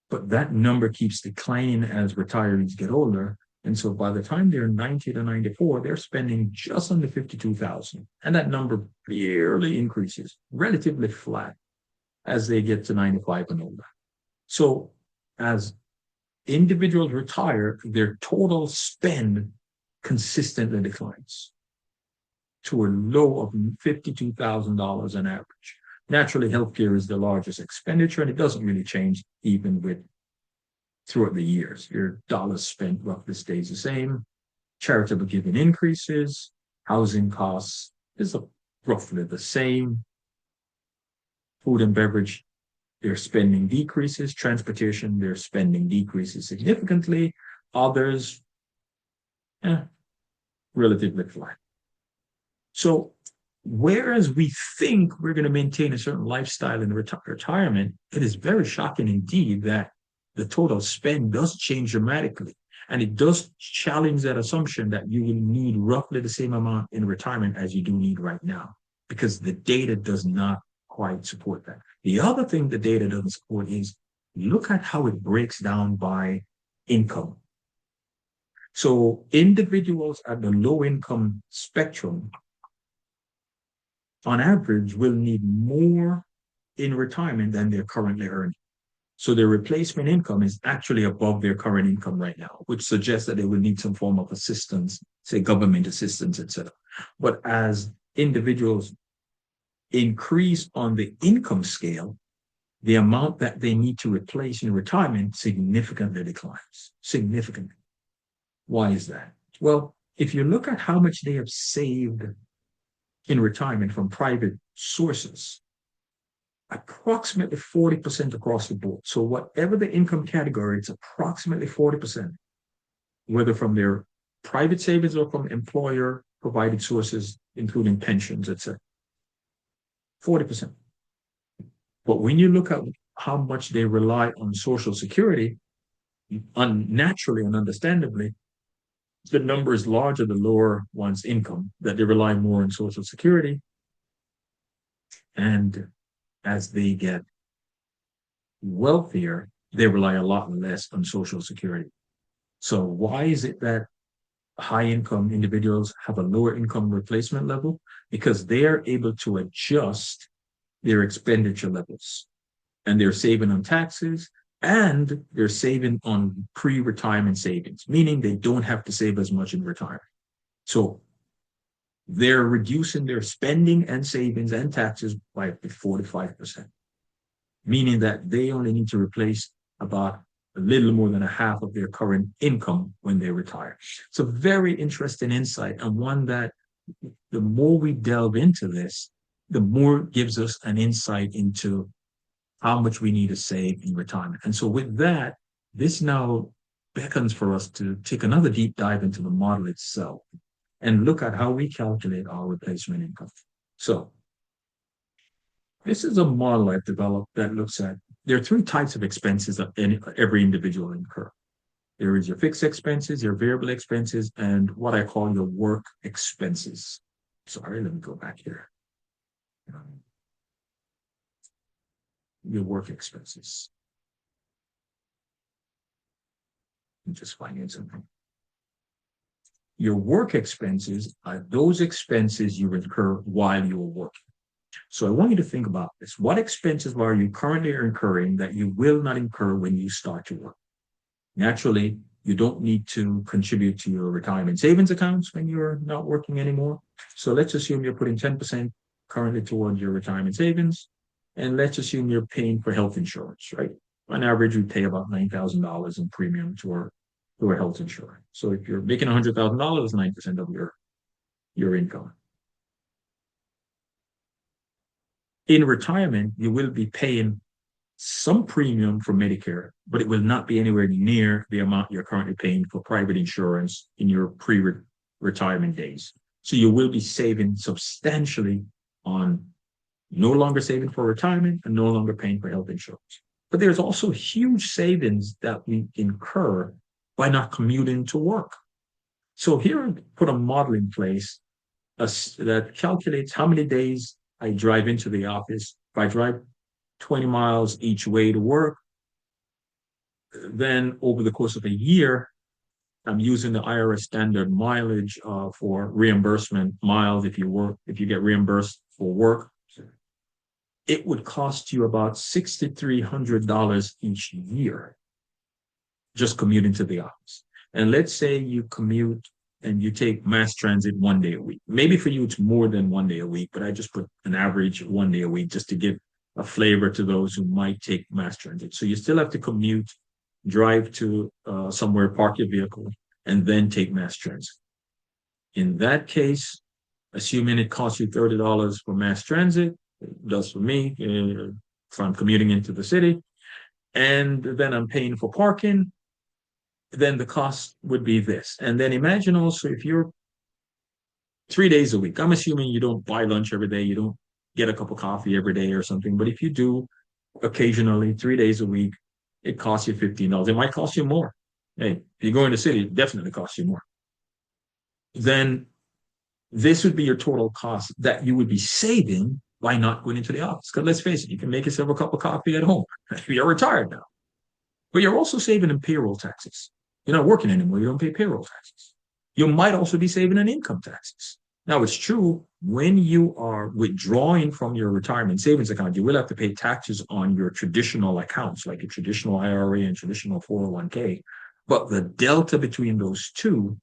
But that number keeps declining as retirees get older. And so by the time they're 90 to 94, they're spending just under 52,000. And that number barely increases, relatively flat as they get to 95 and older. So as individuals retire, their total spend consistently declines to a low of $52,000 on average. Naturally, healthcare is the largest expenditure, and it doesn't really change even throughout the years. Your dollars spent roughly stays the same. Charitable giving increases. Housing costs is roughly the same. Food and beverage, their spending decreases. Transportation, their spending decreases significantly. Others, relatively flat. So whereas we think we're going to maintain a certain lifestyle in retirement, it is very shocking indeed that the total spend does change dramatically. And it does challenge that assumption that you will need roughly the same amount in retirement as you do need right now, because the data does not quite support that. The other thing the data doesn't support is look at how it breaks down by income. So individuals at the low income spectrum, on average, will need more in retirement than they're currently earning. So their replacement income is actually above their current income right now, which suggests that they will need some form of assistance, say government assistance, etc. But as individuals increase on the income scale, the amount that they need to replace in retirement significantly declines. Significantly. Why is that? Well, if you look at how much they have saved in retirement from private sources, approximately 40% across the board. So whatever the income category, it's approximately 40%, whether from their private savings or from employer provided sources, including pensions, etc. 40%. But when you look at how much they rely on Social Security, unnaturally and understandably, the number is larger the lower one's income, that they rely more on Social Security. And as they get wealthier, they rely a lot less on Social Security. So why is it that high income individuals have a lower income replacement level? Because they are able to adjust their expenditure levels, and they're saving on taxes, and they're saving on pre-retirement savings, meaning they don't have to save as much in retirement. So they're reducing their spending and savings and taxes by 45%, meaning that they only need to replace about a little more than a half of their current income when they retire. It's a very interesting insight, and one that the more we delve into this, the more it gives us an insight into how much we need to save in retirement. And so with that, this now beckons for us to take another deep dive into the model itself and look at how we calculate our replacement income. So This is a model I've developed that looks at there are three types of expenses that every individual incur. There is your fixed expenses, your variable expenses, and what I call your work expenses. Sorry, let me go back here. Your work expenses. I'm just finding something. Your work expenses are those expenses you incur while you are working. So I want you to think about this. What expenses are you currently incurring that you will not incur when you start to work? Naturally, you don't need to contribute to your retirement savings accounts when you're not working anymore. So let's assume you're putting 10% currently towards your retirement savings. And let's assume you're paying for health insurance, right? On average, we pay about $9,000 in premium to our health insurance. So if you're making $100,000, 9% of your income. In retirement, you will be paying some premium for Medicare, but it will not be anywhere near the amount you're currently paying for private insurance in your pre-retirement days. So you will be saving substantially on no longer saving for retirement and no longer paying for health insurance. But there's also huge savings that we incur by not commuting to work. So here I put a model in place that calculates how many days I drive into the office. If I drive 20 miles each way to work, then over the course of a year, I'm using the IRS standard mileage for reimbursement miles. If you get reimbursed for work, it would cost you about $6,300 each year just commuting to the office. And let's say you commute and you take mass transit 1 day a week. Maybe for you, it's more than 1 day a week, but I just put an average 1 day a week just to give a flavor to those who might take mass transit. So you still have to commute, drive to somewhere, park your vehicle, and then take mass transit. In that case, assuming it costs you $30 for mass transit, it does for me if I'm commuting into the city, and then I'm paying for parking, then the cost would be this. And then imagine also if you're 3 days a week, I'm assuming you don't buy lunch every day, you don't get a cup of coffee every day or something, but if you do occasionally 3 days a week, it costs you $15. It might cost you more. Hey, if you go in the city, it definitely costs you more. Then this would be your total cost that you would be saving by not going into the office. Because let's face it, you can make yourself a cup of coffee at home. You're retired now. But you're also saving in payroll taxes. You're not working anymore. You don't pay payroll taxes. You might also be saving in income taxes. Now, it's true when you are withdrawing from your retirement savings account, you will have to pay taxes on your traditional accounts, like your traditional IRA and traditional 401k. But the delta between those two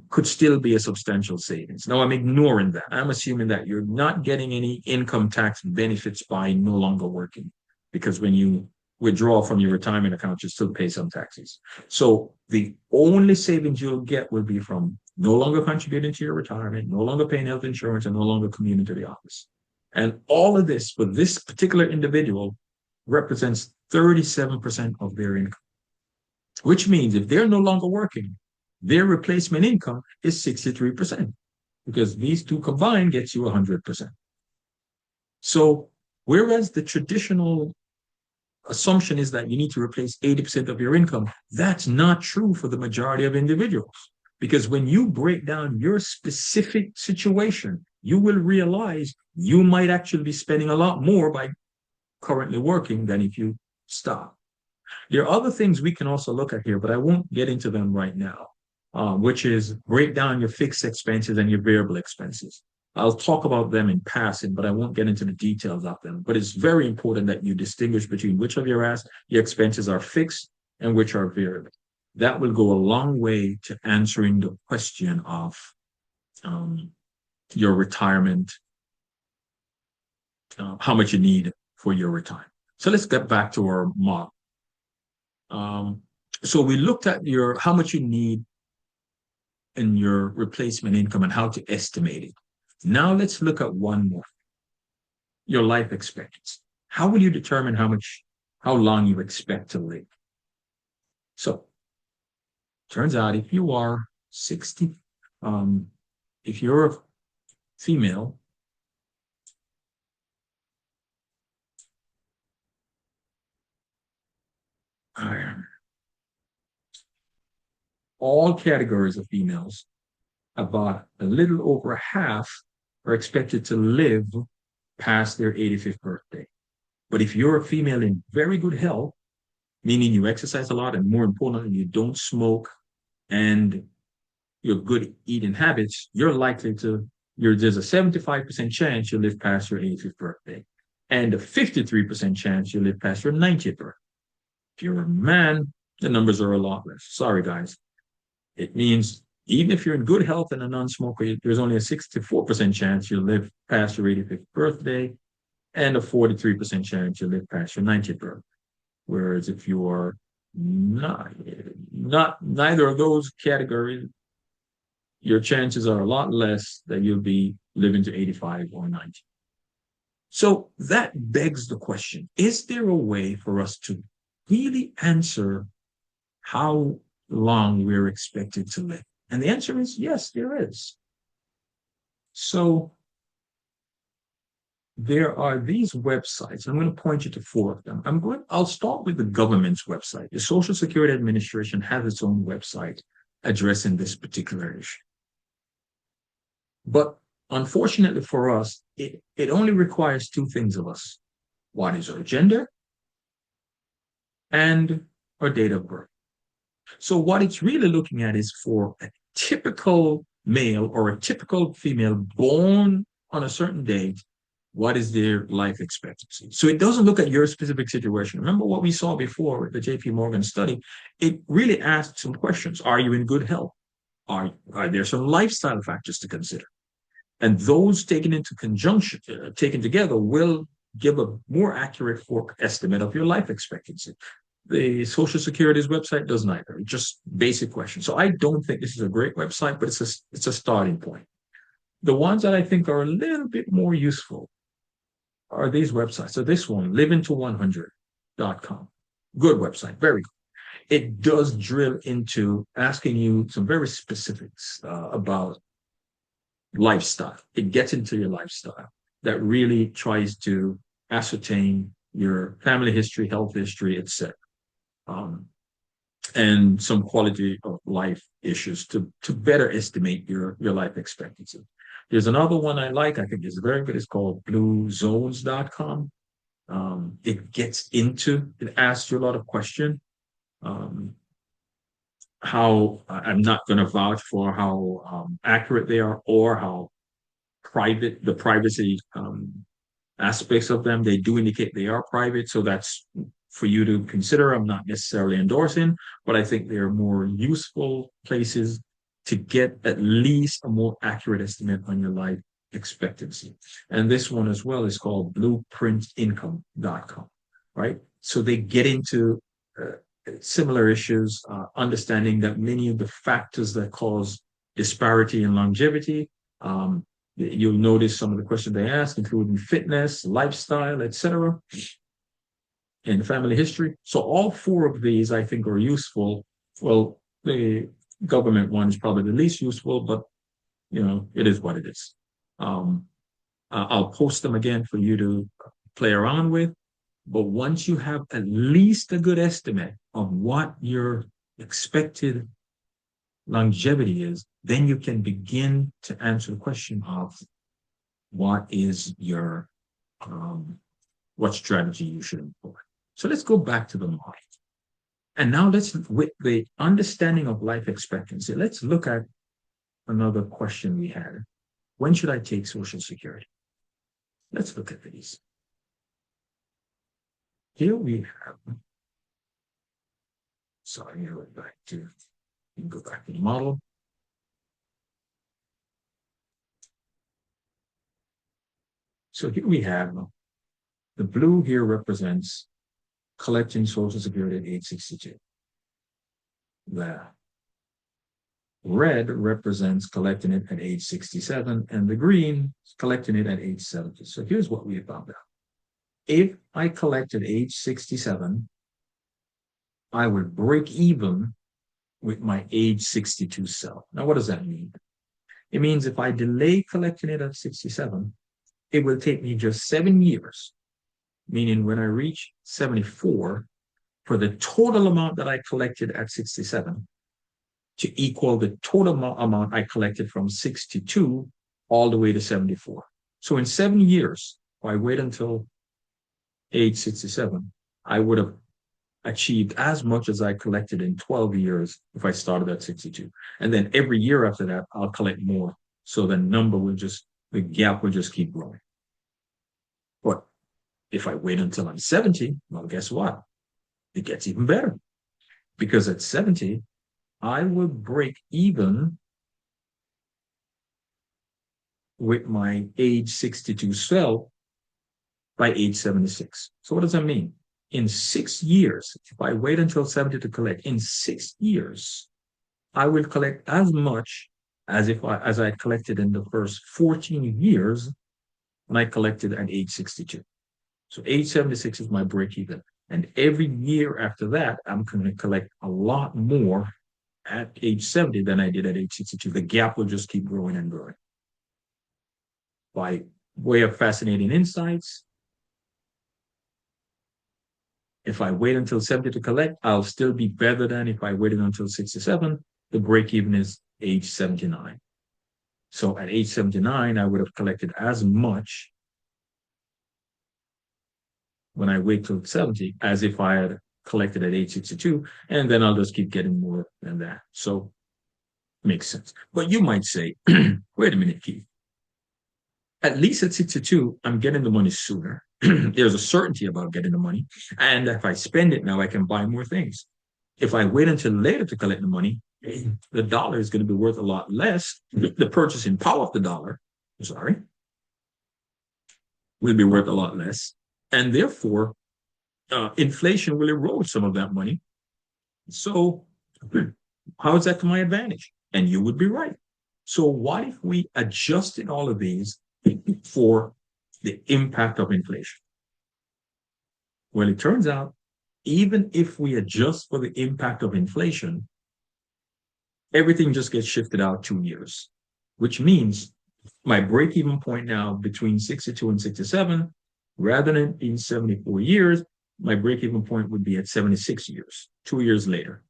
could still be a substantial savings. Now, I'm ignoring that. I'm assuming that you're not getting any income tax benefits by no longer working, because when you withdraw from your retirement account, you still pay some taxes. So the only savings you'll get will be from no longer contributing to your retirement, no longer paying health insurance, and no longer commuting to the office. And all of this for this particular individual represents 37% of their income, which means if they're no longer working, their replacement income is 63%, because these two combined gets you 100%. So whereas the traditional assumption is that you need to replace 80% of your income, that's not true for the majority of individuals. Because when you break down your specific situation, you will realize you might actually be spending a lot more by currently working than if you stop. There are other things we can also look at here, but I won't get into them right now, which is break down your fixed expenses and your variable expenses. I'll talk about them in passing, but I won't get into the details of them. But it's very important that you distinguish between which of your expenses are fixed and which are variable. That will go a long way to answering the question of your retirement, how much you need for your retirement. So let's get back to our model. So we looked at how much you need in your replacement income and how to estimate it. Now let's look at one more. Your life expectancy. How will you determine how long you expect to live? So turns out if you are 60, if you're a female all categories of females, about a little over half are expected to live past their 85th birthday. But if you're a female in very good health, meaning you exercise a lot and more importantly, you don't smoke and your good eating habits, you're likely to, there's a 75% chance you'll live past your 85th birthday and a 53% chance you'll live past your 90th birthday. If you're a man, the numbers are a lot less. Sorry, guys. It means even if you're in good health and a non-smoker, there's only a 64% chance you'll live past your 85th birthday and a 43% chance you'll live past your 90th birthday. Whereas if you are not neither of those categories, your chances are a lot less that you'll be living to 85 or 90. So that begs the question, is there a way for us to really answer how long we're expected to live? And the answer is yes, there is. So there are these websites. I'm going to point you to four of them. I'll start with the government's website. The Social Security Administration has its own website addressing this particular issue. But unfortunately for us, it only requires two things of us. What is our gender and our date of birth? So what it's really looking at is for a typical male or a typical female born on a certain date, what is their life expectancy? So it doesn't look at your specific situation. Remember what we saw before with the JP Morgan study? It really asked some questions. Are you in good health? Are there some lifestyle factors to consider? And those taken into conjunction, taken together, will give a more accurate estimate of your life expectancy. The Social Security's website does neither. It's just basic questions. So I don't think this is a great website, but it's a starting point. The ones that I think are a little bit more useful are these websites. So this one, livingto100.com. Good website, very good. It does drill into asking you some very specifics about lifestyle. It gets into your lifestyle that really tries to ascertain your family history, health history, etc. And some quality of life issues to better estimate your life expectancy. There's another one I like, I think is very good. It's called bluezones.com. It asks you a lot of questions. How I'm not going to vouch for how accurate they are or how the privacy aspects of them. They do indicate they are private, so that's for you to consider. I'm not necessarily endorsing, but I think they're more useful places to get at least a more accurate estimate on your life expectancy. And this one as well is called blueprintincome.com, right? So they get into similar issues, understanding that many of the factors that cause disparity in longevity, you'll notice some of the questions they ask, including fitness, lifestyle, etc., and family history. So all four of these, I think, are useful. Well, the government one is probably the least useful, but it is what it is. I'll post them again for you to play around with. But once you have at least a good estimate of what your expected longevity is, then you can begin to answer the question of what is your what strategy you should employ. So let's go back to the model. And now with the understanding of life expectancy, let's look at another question we had. When should I take Social Security? Let's look at these. Here we have, sorry, go back to the model. So here we have, the blue here represents collecting Social Security at age 62. The red represents collecting it at age 67, and the green is collecting it at age 70. So here's what we found out. If I collect at age 67, I would break even with my age 62 self. Now, what does that mean? It means if I delay collecting it at 67, it will take me just 7 years, meaning when I reach 74, for the total amount that I collected at 67 to equal the total amount I collected from 62 all the way to 74. So in 7 years, if I wait until age 67, I would have achieved as much as I collected in 12 years if I started at 62. And then every year after that, I'll collect more. So the gap will just keep growing. But if I wait until I'm 70, well, guess what? It gets even better. Because at 70, I will break even with my age 62 self by age 76. So what does that mean? In 6 years, if I wait until 70 to collect, in 6 years, I will collect as much as I collected in the first 14 years when I collected at age 62. So age 76 is my break even. And every year after that, I'm going to collect a lot more at age 70 than I did at age 62. The gap will just keep growing and growing. By way of fascinating insights, if I wait until 70 to collect, I'll still be better than if I waited until 67. The break even is age 79. So at age 79, I would have collected as much when I wait till 70 as if I had collected at age 62, and then I'll just keep getting more than that. So makes sense. But you might say, wait a minute, Keith. At least at 62, I'm getting the money sooner. There's a certainty about getting the money. And if I spend it now, I can buy more things. If I wait until later to collect the money, the dollar is going to be worth a lot less. The purchasing power of the dollar, will be worth a lot less. And therefore, inflation will erode some of that money. So how is that to my advantage? And you would be right. So what if we adjusted all of these for the impact of inflation? Well, it turns out, even if we adjust for the impact of inflation, everything just gets shifted out 2 years, which means my break-even point now between 62 and 67, rather than in 74 years, my break-even point would be at 76 years, 2 years later,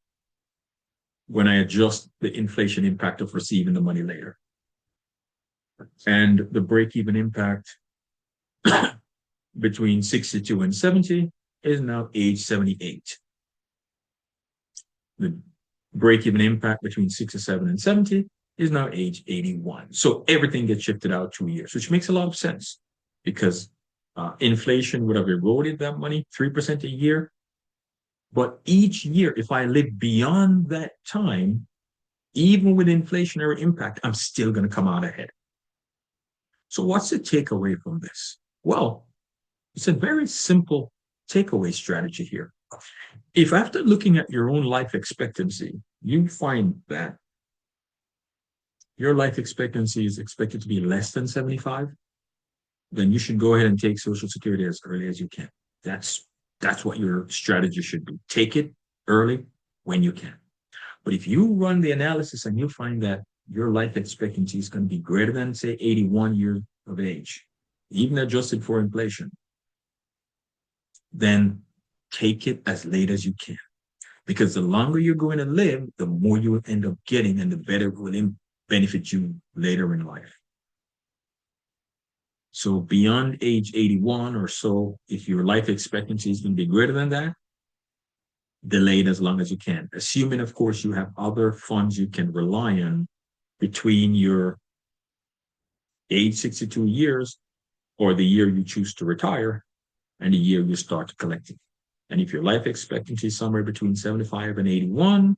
when I adjust the inflation impact of receiving the money later. And the break-even impact between 62 and 70 is now age 78. The break-even impact between 67 and 70 is now age 81. So everything gets shifted out 2 years, which makes a lot of sense because inflation would have eroded that money 3% a year. But each year, if I live beyond that time, even with inflationary impact, I'm still going to come out ahead. So what's the takeaway from this? Well, it's a very simple takeaway strategy here. If after looking at your own life expectancy, you find that your life expectancy is expected to be less than 75, then you should go ahead and take Social Security as early as you can. That's what your strategy should be. Take it early when you can. But if you run the analysis and you find that your life expectancy is going to be greater than, say, 81 years of age, even adjusted for inflation, then take it as late as you can. Because the longer you're going to live, the more you will end up getting and the better it will benefit you later in life. So beyond age 81 or so, if your life expectancy is going to be greater than that, delay it as long as you can. Assuming, of course, you have other funds you can rely on between your age 62 years or the year you choose to retire and the year you start collecting. And if your life expectancy is somewhere between 75 and 81,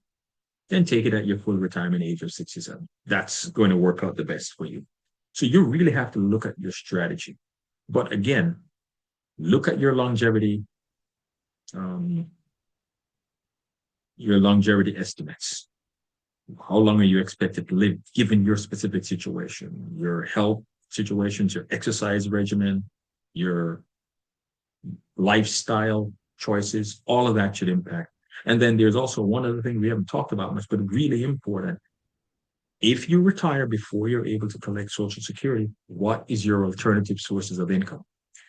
then take it at your full retirement age of 67. That's going to work out the best for you. So you really have to look at your strategy. But again, look at your longevity estimates. How long are you expected to live given your specific situation, your health situations, your exercise regimen, your lifestyle choices, all of that should impact. And then there's also one other thing we haven't talked about much, but really important. If you retire before you're able to collect Social Security, what is your alternative sources of income?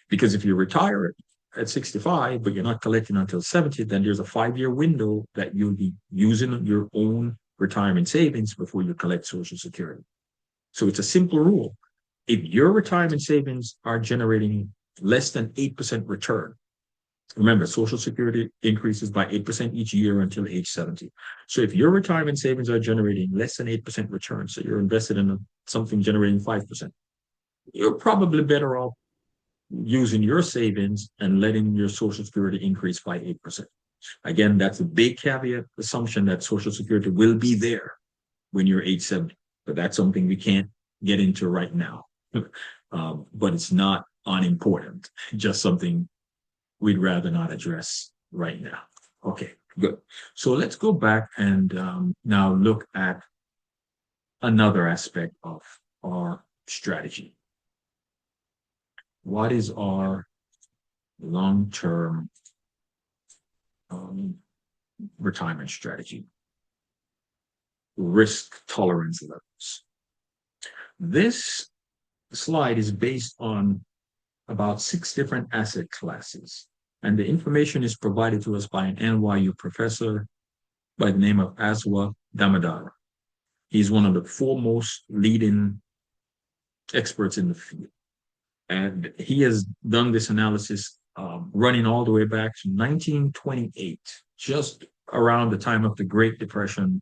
Because if you retire at 65, but you're not collecting until 70, then there's a 5-year window that you'll be using your own retirement savings before you collect Social Security. So it's a simple rule. If your retirement savings are generating less than 8% return, remember, Social Security increases by 8% each year until age 70. So if your retirement savings are generating less than 8% return, so you're invested in something generating 5%, you're probably better off using your savings and letting your Social Security increase by 8%. Again, that's a big caveat assumption that Social Security will be there when you're age 70. But that's something we can't get into right now. But it's not unimportant, just something we'd rather not address right now. Okay, good. So let's go back and now look at another aspect of our strategy. What is our long-term retirement strategy? Risk tolerance levels. This slide is based on about 6 different asset classes, and the information is provided to us by an NYU professor by the name of Aswa Damodara. He's one of the foremost leading experts in the field. And he has done this analysis running all the way back to 1928, just around the time of the Great Depression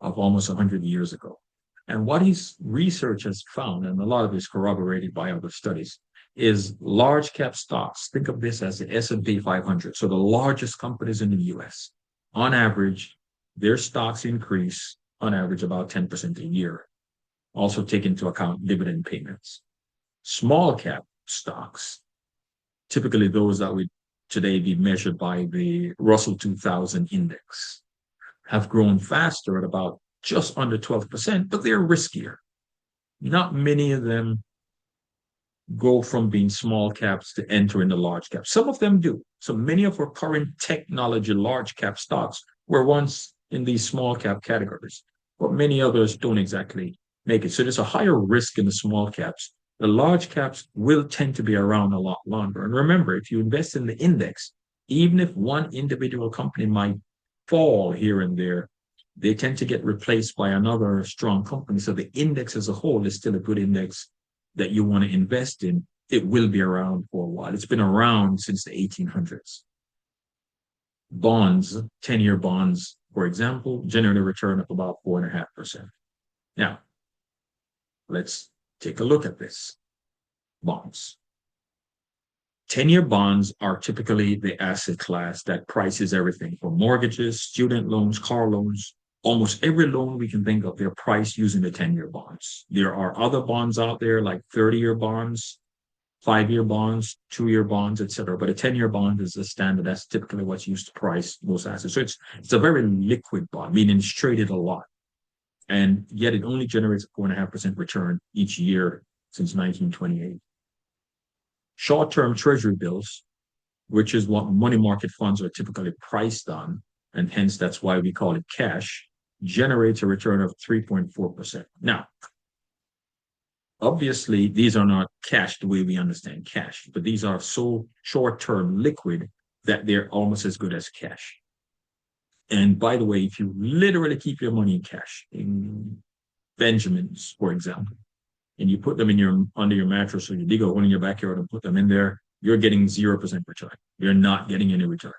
of almost 100 years ago. And what his research has found, and a lot of it is corroborated by other studies, is large cap stocks. Think of this as the S&P 500. So the largest companies in the US, on average, their stocks increase on average about 10% a year. Also take into account dividend payments. Small cap stocks, typically those that would today be measured by the Russell 2000 index, have grown faster at about just under 12%, but they're riskier. Not many of them go from being small caps to entering the large caps. Some of them do. So many of our current technology large cap stocks were once in these small cap categories, but many others don't exactly make it. So there's a higher risk in the small caps. The large caps will tend to be around a lot longer. And remember, if you invest in the index, even if one individual company might fall here and there, they tend to get replaced by another strong company. So the index as a whole is still a good index that you want to invest in. It will be around for a while. It's been around since the 1800s. Bonds, 10-year bonds, for example, generate a return of about 4.5%. Now, let's take a look at this. Bonds. 10-year bonds are typically the asset class that prices everything from mortgages, student loans, car loans. Almost every loan we can think of, they're priced using the 10-year bonds. There are other bonds out there like 30-year bonds, 5-year bonds, 2-year bonds, etc. But a 10-year bond is the standard. That's typically what's used to price most assets. So it's a very liquid bond, meaning it's traded a lot. And yet it only generates a 4.5% return each year since 1928. Short-term treasury bills, which is what money market funds are typically priced on, and hence that's why we call it cash, generates a return of 3.4%. Now, obviously, these are not cash the way we understand cash, but these are so short-term liquid that they're almost as good as cash. And by the way, if you literally keep your money in cash, in Benjamins, for example, and you put them in under your mattress, or you dig a hole in your backyard and put them in there, you're getting 0% return. You're not getting any return.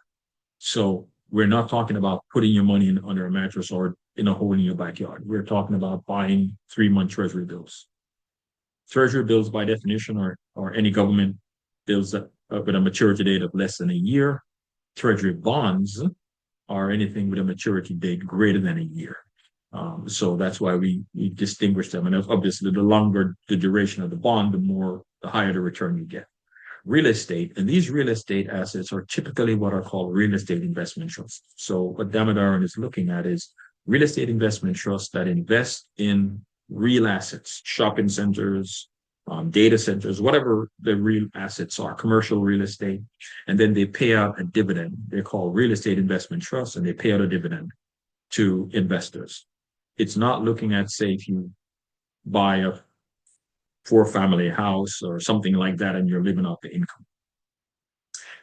So we're not talking about putting your money under a mattress or in a hole in your backyard. We're talking about buying 3-month treasury bills. Treasury bills, by definition, are any government bills that with a maturity date of less than a year. Treasury bonds are anything with a maturity date greater than a year. So that's why we distinguish them. And obviously, the longer the duration of the bond, the higher the return you get. Real estate, and these real estate assets are typically what are called real estate investment trusts. So what Damodaran is looking at is real estate investment trusts that invest in real assets, shopping centers, data centers, whatever the real assets are, commercial real estate, and then they pay out a dividend. They're called real estate investment trusts, and they pay out a dividend to investors. It's not looking at, say, if you buy a 4-family house or something like that and you're living off the income.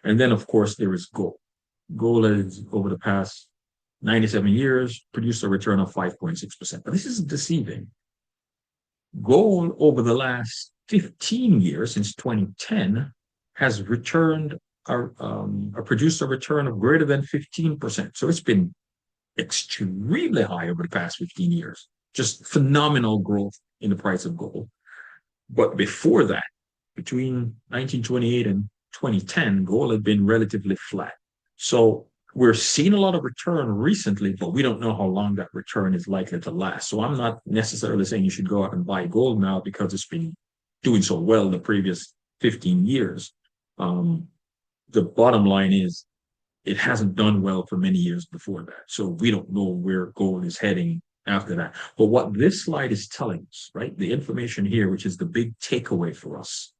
And then, of course, there is gold. Gold has, over the past 97 years, produced a return of 5.6%. But this is deceiving. Gold over the last 15 years, since 2010, has returned produced a return of greater than 15%. So it's been extremely high over the past 15 years. Just phenomenal growth in the price of gold. But before that, between 1928 and 2010, gold had been relatively flat. So we're seeing a lot of return recently, but we don't know how long that return is likely to last. So I'm not necessarily saying you should go out and buy gold now because it's been doing so well the previous 15 years. The bottom line is it hasn't done well for many years before that. So we don't know where gold is heading after that. But what this slide is telling us, right, the information here, which is the big takeaway for us,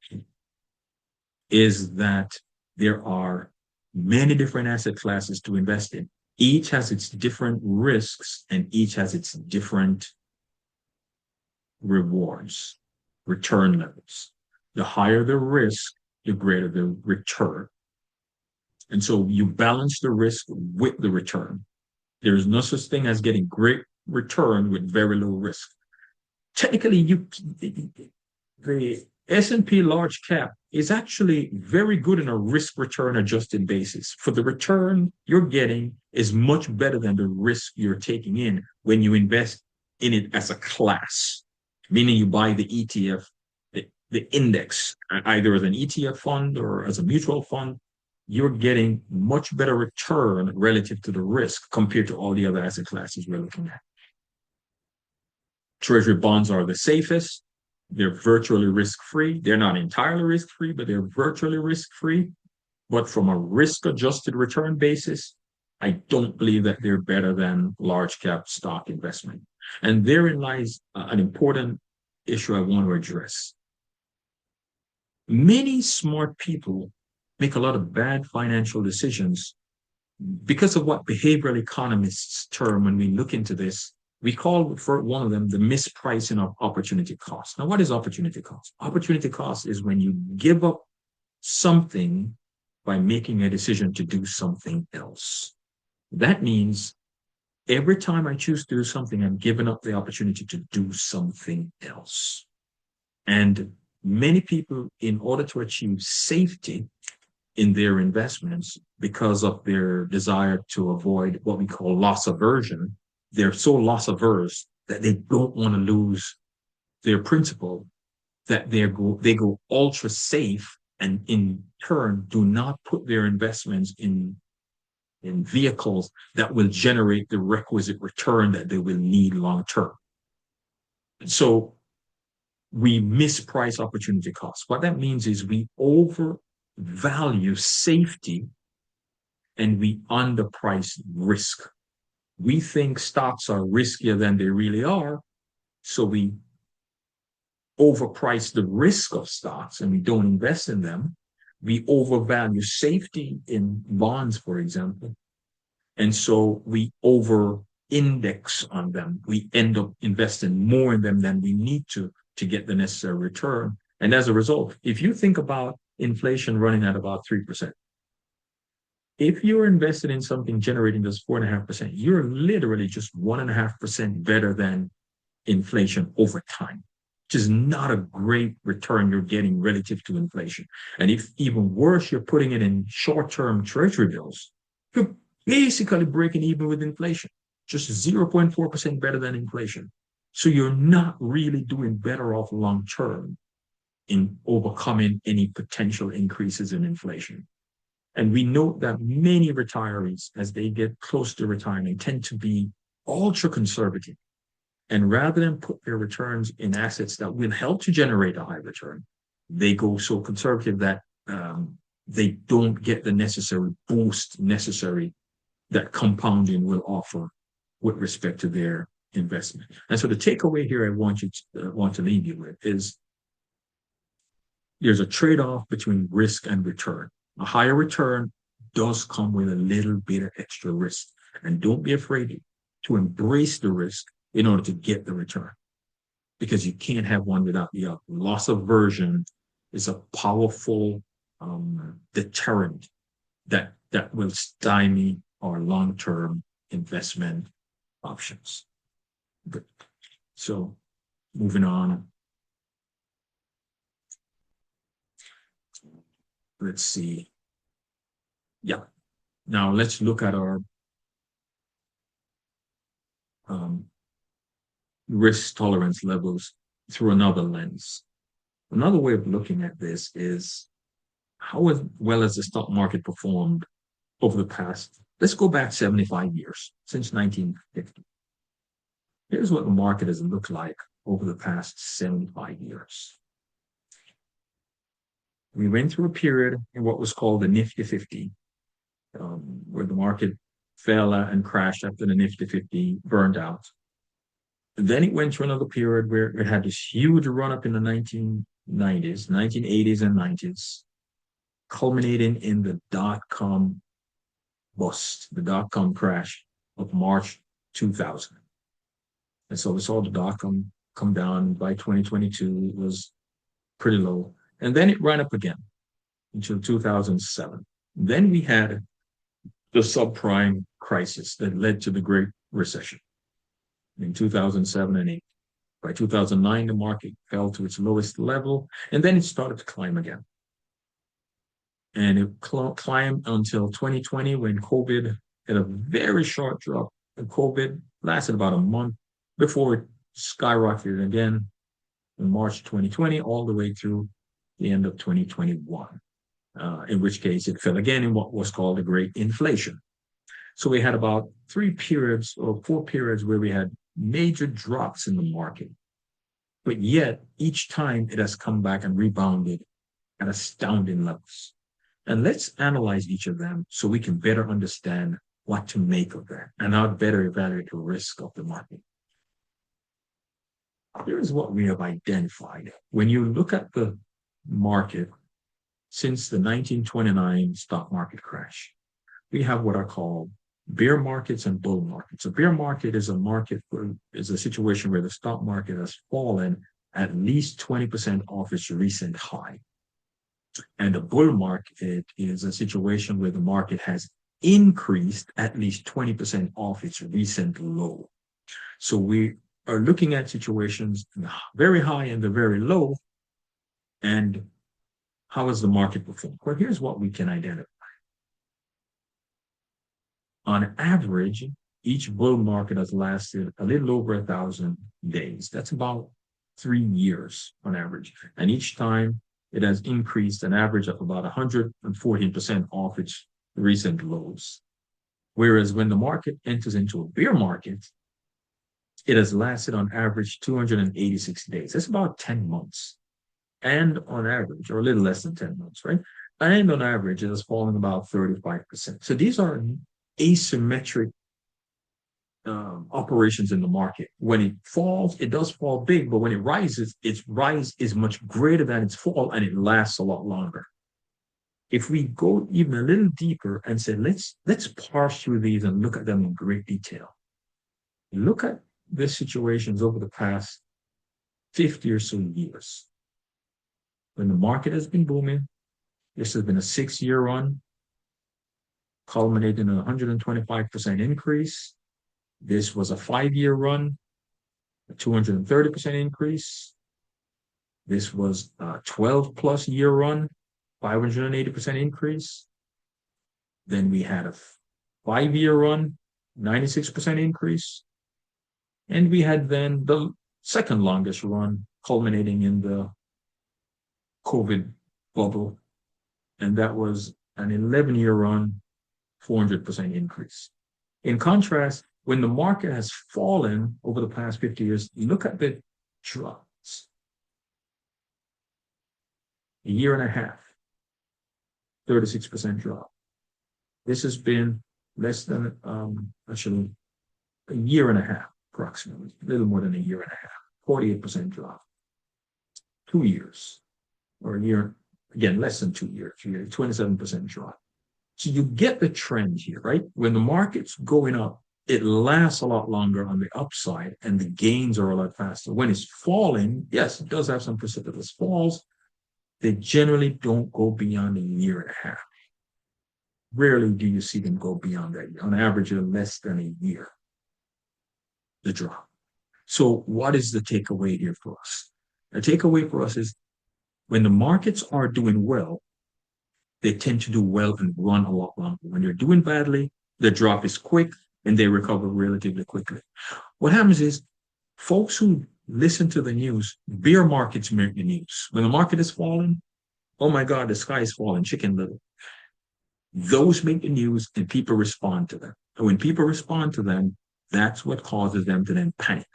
is that there are many different asset classes to invest in. Each has its different risks and each has its different rewards, return levels. The higher the risk, the greater the return. And so you balance the risk with the return. There's no such thing as getting great return with very low risk. Technically, the S&P large cap is actually very good in a risk return adjusted basis. For the return you're getting is much better than the risk you're taking in when you invest in it as a class, meaning you buy the ETF, the index, either as an ETF fund or as a mutual fund. You're getting much better return relative to the risk compared to all the other asset classes we're looking at. Treasury bonds are the safest. They're virtually risk-free. They're not entirely risk-free, but they're virtually risk-free. But from a risk-adjusted return basis, I don't believe that they're better than large cap stock investment. And therein lies an important issue I want to address. Many smart people make a lot of bad financial decisions because of what behavioral economists term when we look into this. We call for one of them the mispricing of opportunity cost. Now, what is opportunity cost? Opportunity cost is when you give up something by making a decision to do something else. That means every time I choose to do something, I'm giving up the opportunity to do something else. And many people, in order to achieve safety in their investments, because of their desire to avoid what we call loss aversion, they're so loss averse that they don't want to lose their principal, that they go ultra safe, and in turn do not put their investments in vehicles that will generate the requisite return that they will need long term. So we misprice opportunity costs. What that means is we overvalue safety and we underprice risk. We think stocks are riskier than they really are, so we overprice the risk of stocks and we don't invest in them. We overvalue safety in bonds, for example, and so we over-index on them. We end up investing more in them than we need to get the necessary return. And as a result, if you think about inflation running at about 3%, if you're invested in something generating just 4.5%, you're literally just 1.5% better than inflation over time, which is not a great return you're getting relative to inflation. And if even worse, you're putting it in short-term treasury bills, you're basically breaking even with inflation, just 0.4% better than inflation. So you're not really doing better off long-term in overcoming any potential increases in inflation. And we note that many retirees, as they get close to retirement, tend to be ultra conservative. And rather than put their returns in assets that will help to generate a high return, they go so conservative that they don't get the necessary boost necessary that compounding will offer with respect to their investment. And so the takeaway here I want to leave you with is there's a trade-off between risk and return. A higher return does come with a little bit of extra risk. And don't be afraid to embrace the risk in order to get the return, because you can't have one without the other. Loss aversion is a powerful deterrent that will stymie our long-term investment options. Good. So moving on, let's see. Yeah. Now let's look at our um, risk tolerance levels through another lens. Another way of looking at this is how well has the stock market performed over the past, let's go back 75 years, since 1950. Here's what the market has looked like over the past 75 years. We went through a period in what was called the Nifty 50, where the market fell and crashed after the Nifty 50 burned out. And then it went through another period where it had this huge run up in the 1990s, 1980s and 90s, culminating in the dot-com bust, the dot-com crash of March 2000. And so we saw the dot-com come down. By 2022, it was pretty low. And then it ran up again until 2007. Then we had the subprime crisis that led to the Great Recession in 2007 and 8. By 2009, the market fell to its lowest level, and then it started to climb again. And it climbed until 2020 when COVID had a very short drop. And COVID lasted about a month before it skyrocketed again in March 2020, all the way through the end of 2021, in which case it fell again in what was called the Great Inflation. So we had about 3 periods or 4 periods where we had major drops in the market. But yet, each time it has come back and rebounded at astounding levels. And let's analyze each of them so we can better understand what to make of that and how to better evaluate the risk of the market. Here's what we have identified. When you look at the market since the 1929 stock market crash, we have what are called bear markets and bull markets. A bear market is a situation where the stock market has fallen at least 20% off its recent high. And a bull market is a situation where the market has increased at least 20% off its recent low. So we are looking at situations very high and the very low. And how has the market performed? Well, here's what we can identify. On average, each bull market has lasted a little over 1,000 days. That's about 3 years on average. And each time it has increased an average of about 114% off its recent lows. Whereas when the market enters into a bear market, it has lasted on average 286 days. That's about 10 months. And on average, or a little less than 10 months, right? And on average, it has fallen about 35%. So these are asymmetric operations in the market. When it falls, it does fall big, but when it rises, its rise is much greater than its fall, and it lasts a lot longer. If we go even a little deeper and say, let's parse through these and look at them in great detail. Look at the situations over the past 50 or so years. When the market has been booming, this has been a 6-year run, culminating in a 125% increase. This was a 5-year run, a 230% increase. This was a 12+ year run, 580% increase. Then we had a 5-year run, 96% increase. And we had then the second longest run, culminating in the COVID bubble. And that was an 11-year run, 400% increase. In contrast, when the market has fallen over the past 50 years, look at the drops. A year and a half, 36% drop. This has been less than, actually, a year and a half, approximately, a little more than a year and a half, 48% drop. 2 years, or a year, again, less than 2 years, 27% drop. So you get the trend here, right? When the market's going up, it lasts a lot longer on the upside and the gains are a lot faster. When it's falling, yes, it does have some precipitous falls. They generally don't go beyond a year and a half. rarely do you see them go beyond that. On average, less than a year, the drop. So what is the takeaway here for us? The takeaway for us is when the markets are doing well, they tend to do well and run a lot longer. When they're doing badly, the drop is quick and they recover relatively quickly. What happens is folks who listen to the news, bear markets make the news. When the market is falling, oh my God, the sky is falling, chicken little. Those make the news and people respond to them. And when people respond to them, that's what causes them to then panic.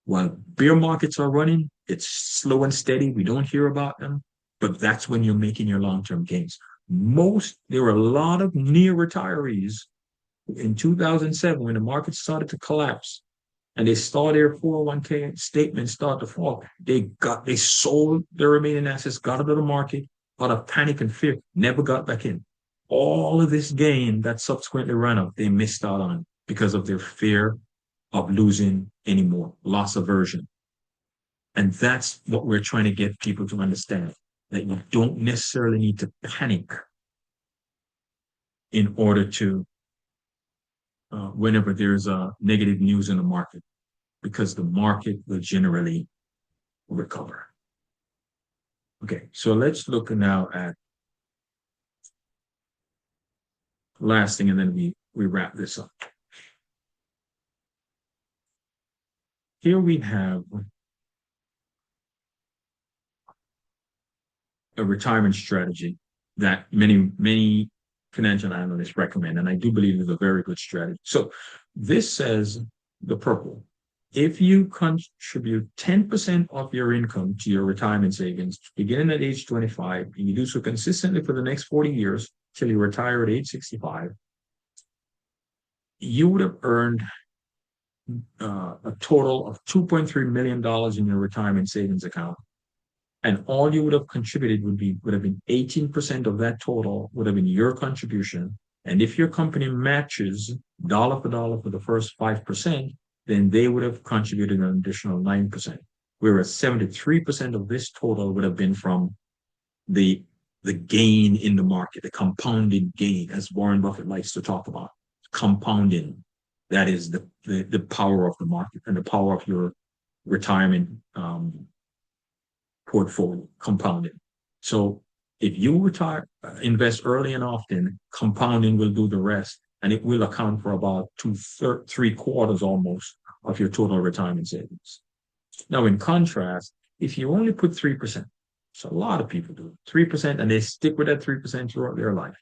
While bear markets are running, it's slow and steady. We don't hear about them, but that's when you're making your long-term gains. There were a lot of near retirees in 2007 when the market started to collapse and they saw their 401k statements start to fall. They sold their remaining assets, got out of the market out of panic and fear, never got back in. All of this gain that subsequently ran up, they missed out on because of their fear of losing any more, loss aversion. And that's what we're trying to get people to understand, that you don't necessarily need to panic in order to, whenever there's negative news in the market, because the market will generally recover. Okay, so let's look now at last thing, and then we wrap this up. Here we have a retirement strategy that many financial analysts recommend, and I do believe it's a very good strategy. So this says the purple. If you contribute 10% of your income to your retirement savings, beginning at age 25, and you do so consistently for the next 40 years till you retire at age 65, you would have earned a total of $2.3 million in your retirement savings account. And all you would have contributed would have been 18% of that total would have been your contribution. And if your company matches dollar for dollar for the first 5%, then they would have contributed an additional 9%. Whereas 73% of this total would have been from the gain in the market, the compounded gain, as Warren Buffett likes to talk about. Compounding. That is the power of the market and the power of your retirement portfolio, compounding. So if you invest early and often, compounding will do the rest, and it will account for about 3/4 almost of your total retirement savings. Now, in contrast, if you only put 3%, so a lot of people do 3%, and they stick with that 3% throughout their life,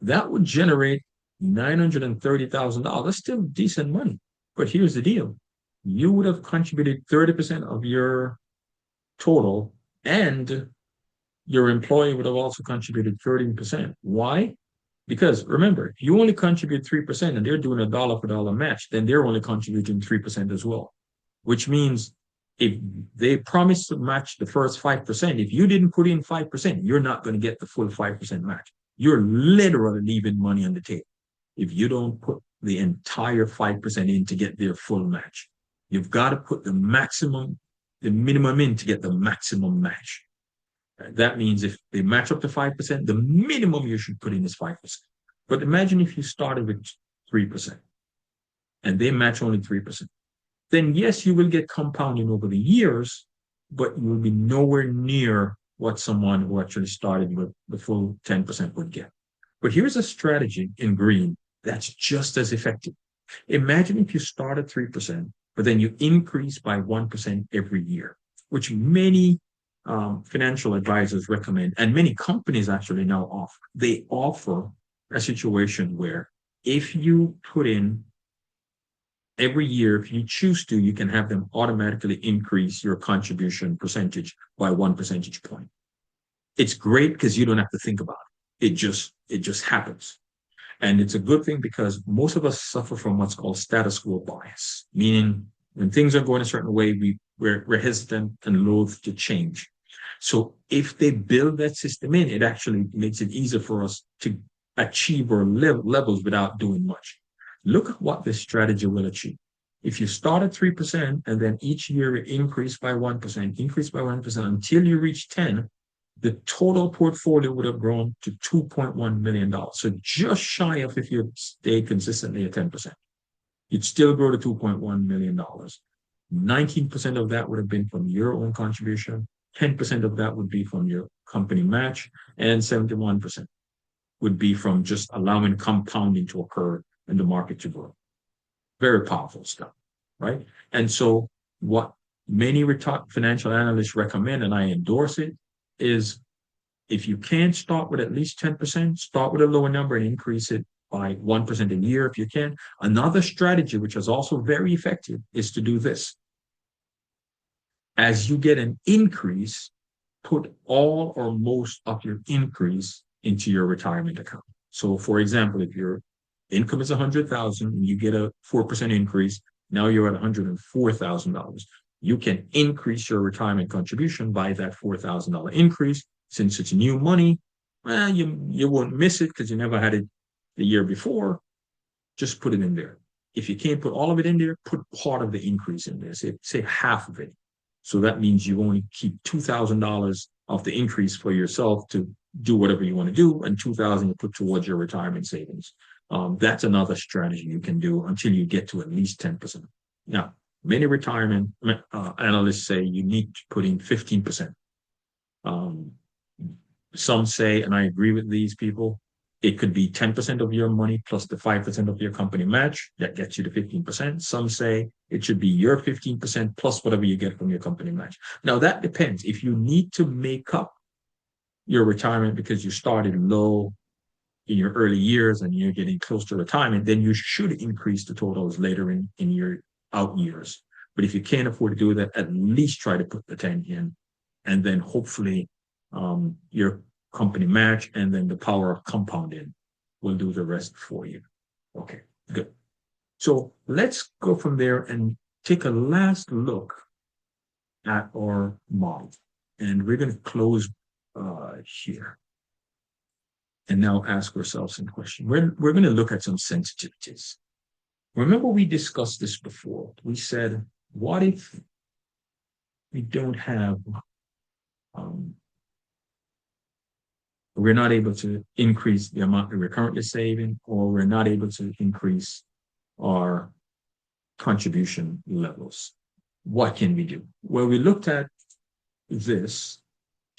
that would generate $930,000. That's still decent money. But here's the deal. You would have contributed 30% of your total, and your employee would have also contributed 13%. Why? Because remember, if you only contribute 3% and they're doing a dollar for dollar match, then they're only contributing 3% as well. Which means if they promise to match the first 5%, if you didn't put in 5%, you're not going to get the full 5% match. You're literally leaving money on the table if you don't put the entire 5% in to get their full match. You've got to put the minimum in to get the maximum match. That means if they match up to 5%, the minimum you should put in is 5%. But imagine if you started with 3% and they match only 3%. Then yes, you will get compounding over the years, but you will be nowhere near what someone who actually started with the full 10% would get. But here's a strategy in green that's just as effective. Imagine if you start at 3%, but then you increase by 1% every year, which many financial advisors recommend, and many companies actually now offer. They offer a situation where if you put in every year, if you choose to, you can have them automatically increase your contribution percentage by 1 percentage point. It's great because you don't have to think about it. It just happens. And it's a good thing because most of us suffer from what's called status quo bias, meaning when things are going a certain way, we're hesitant and loath to change. So if they build that system in, it actually makes it easier for us to achieve our levels without doing much. Look at what this strategy will achieve. If you start at 3% and then each year it increase by 1%, increase by 1% until you reach 10, the total portfolio would have grown to $2.1 million. So just shy of if you stayed consistently at 10%. You'd still grow to $2.1 million. 19% of that would have been from your own contribution. 10% of that would be from your company match, and 71% would be from just allowing compounding to occur in the market to grow. Very powerful stuff, right? And so what many financial analysts recommend, and I endorse it, is if you can start with at least 10%, start with a lower number and increase it by 1% a year if you can. Another strategy, which is also very effective, is to do this. As you get an increase, put all or most of your increase into your retirement account. So for example, if your income is $100,000 and you get a 4% increase, now you're at $104,000. You can increase your retirement contribution by that $4,000 increase. Since it's new money, well, you won't miss it because you never had it the year before. Just put it in there. If you can't put all of it in there, put part of the increase in there. Say half of it. So that means you only keep $2,000 of the increase for yourself to do whatever you want to do, and $2,000 you put towards your retirement savings. That's another strategy you can do until you get to at least 10%. Now, many retirement analysts say you need to put in 15%. Some say, and I agree with these people, it could be 10% of your money plus the 5% of your company match. That gets you to 15%. Some say it should be your 15% plus whatever you get from your company match. Now, that depends. If you need to make up your retirement because you started low in your early years and you're getting close to retirement, then you should increase the totals later in your out years. But if you can't afford to do that, at least try to put the 10 in, and then hopefully your company match and then the power of compounding will do the rest for you. Okay, good. So let's go from there and take a last look at our model. And we're going to close here. And now ask ourselves some questions. We're going to look at some sensitivities. Remember, we discussed this before. We said, what if we don't have, we're not able to increase the amount that we're currently saving, or we're not able to increase our contribution levels? What can we do? Well, we looked at this.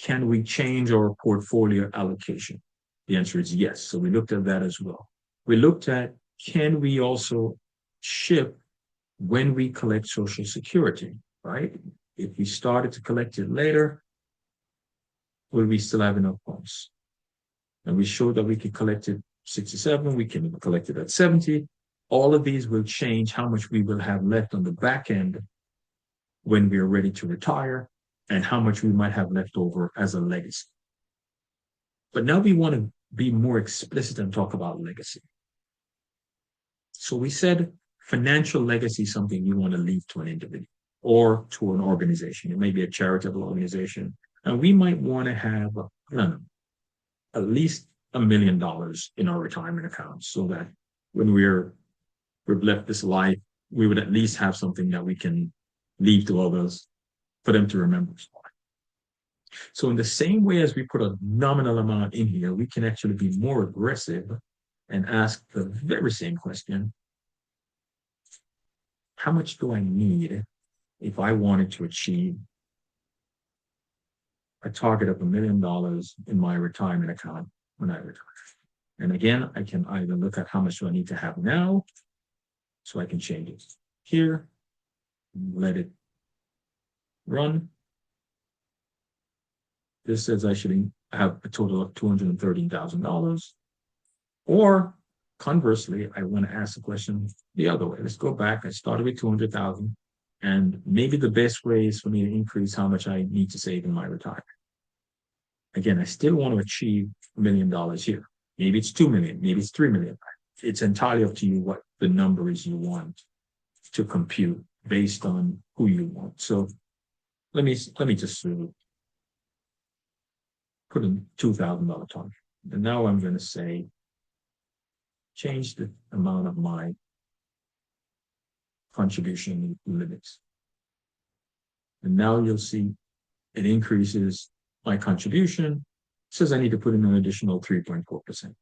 Can we change our portfolio allocation? The answer is yes. So we looked at that as well. We looked at, can we also shift when we collect Social Security, right? If we started to collect it later, will we still have enough funds? And we showed that we could collect it 67, we can collect it at 70. All of these will change how much we will have left on the back end when we are ready to retire, and how much we might have left over as a legacy. But now we want to be more explicit and talk about legacy. So we said financial legacy is something you want to leave to an individual or to an organization. It may be a charitable organization. And we might want to have, I don't know, at least $1 million in our retirement account, so that when we've left this life, we would at least have something that we can leave to others for them to remember. So in the same way as we put a nominal amount in here, we can actually be more aggressive and ask the very same question: how much do I need if I wanted to achieve a target of $1 million in my retirement account when I retire? And again, I can either look at how much do I need to have now, so I can change it here, let it run. This says I should have a total of $213,000. Or conversely, I want to ask the question the other way. Let's go back. I started with 200,000, and maybe the best way is for me to increase how much I need to save in my retirement. Again, I still want to achieve $1 million here. Maybe it's 2 million, maybe it's 3 million. It's entirely up to you what the number is you want to compute based on who you want. So let me just put a $2,000 target. And now I'm going to say, change the amount of my contribution limits. And now you'll see it increases my contribution. It says I need to put in an additional 3.4%.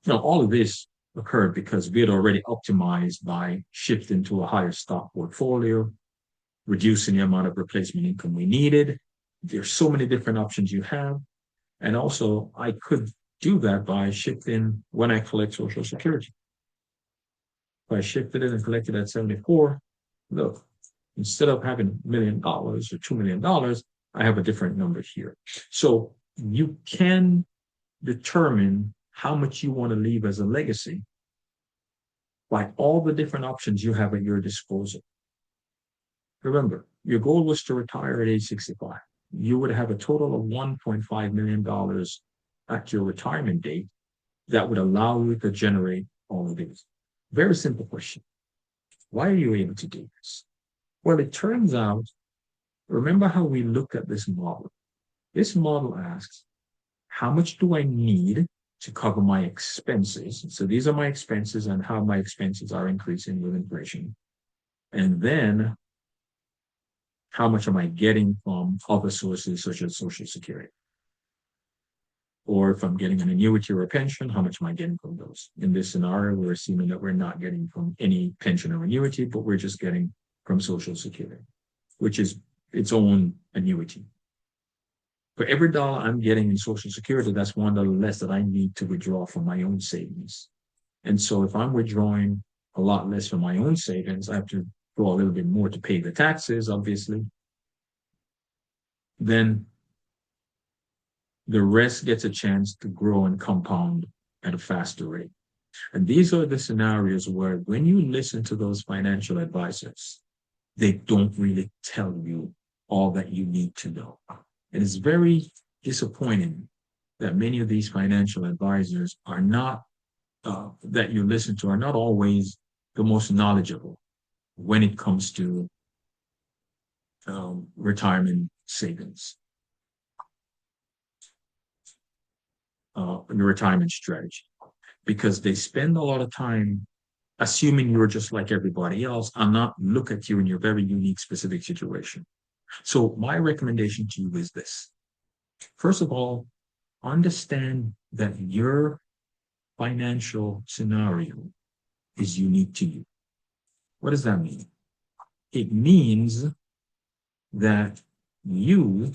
Now, all of this occurred because we had already optimized by shifting to a higher stock portfolio, reducing the amount of replacement income we needed. There's so many different options you have. And also, I could do that by shifting when I collect Social Security. If I shifted it and collected at 74, look, instead of having $1 million or $2 million, I have a different number here. So you can determine how much you want to leave as a legacy by all the different options you have at your disposal. Remember, your goal was to retire at age 65. You would have a total of $1.5 million at your retirement date that would allow you to generate all of these. Very simple question. Why are you able to do this? Well, it turns out, remember how we looked at this model? This model asks, how much do I need to cover my expenses? So these are my expenses and how my expenses are increasing with inflation. And then how much am I getting from other sources such as Social Security? Or if I'm getting an annuity or a pension, how much am I getting from those? In this scenario, we're assuming that we're not getting from any pension or annuity, but we're just getting from Social Security, which is its own annuity. For every dollar I'm getting in Social Security, that's $1 less that I need to withdraw from my own savings. And so if I'm withdrawing a lot less from my own savings, I have to draw a little bit more to pay the taxes, obviously. Then the rest gets a chance to grow and compound at a faster rate. And these are the scenarios where when you listen to those financial advisors, they don't really tell you all that you need to know. And it's very disappointing that many of these financial advisors are not, that you listen to, are not always the most knowledgeable when it comes to retirement savings, the retirement strategy, because they spend a lot of time assuming you're just like everybody else and not look at you in your very unique, specific situation. So my recommendation to you is this. First of all, understand that your financial scenario is unique to you. What does that mean? It means that you,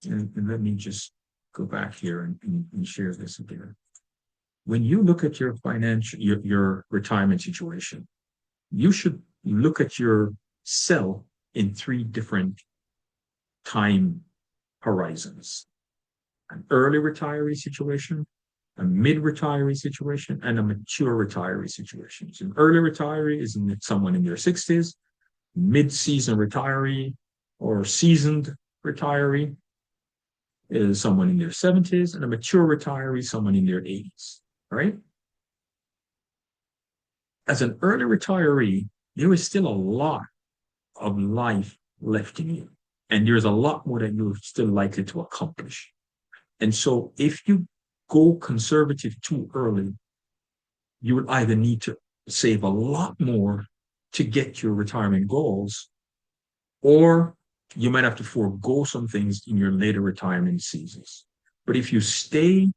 and let me just go back here and share this again. When you look at your financial, your retirement situation, you should look at yourself in 3 different time horizons: an early retiree situation, a mid-retiree situation, and a mature retiree situation. So an early retiree is someone in their 60s, mid-season retiree or seasoned retiree is someone in their 70s, and a mature retiree, someone in their 80s, right? As an early retiree, there is still a lot of life left in you, and there's a lot more that you're still likely to accomplish. And so if you go conservative too early, you would either need to save a lot more to get your retirement goals, or you might have to forego some things in your later retirement seasons. But if you stay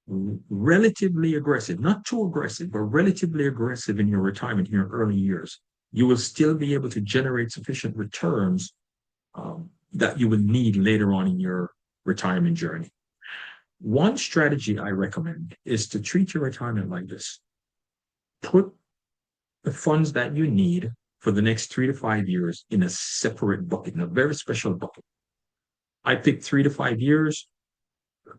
relatively aggressive, not too aggressive, but relatively aggressive in your retirement in your early years, you will still be able to generate sufficient returns that you will need later on in your retirement journey. One strategy I recommend is to treat your retirement like this. Put the funds that you need for the next 3 to 5 years in a separate bucket, in a very special bucket. I picked 3 to 5 years.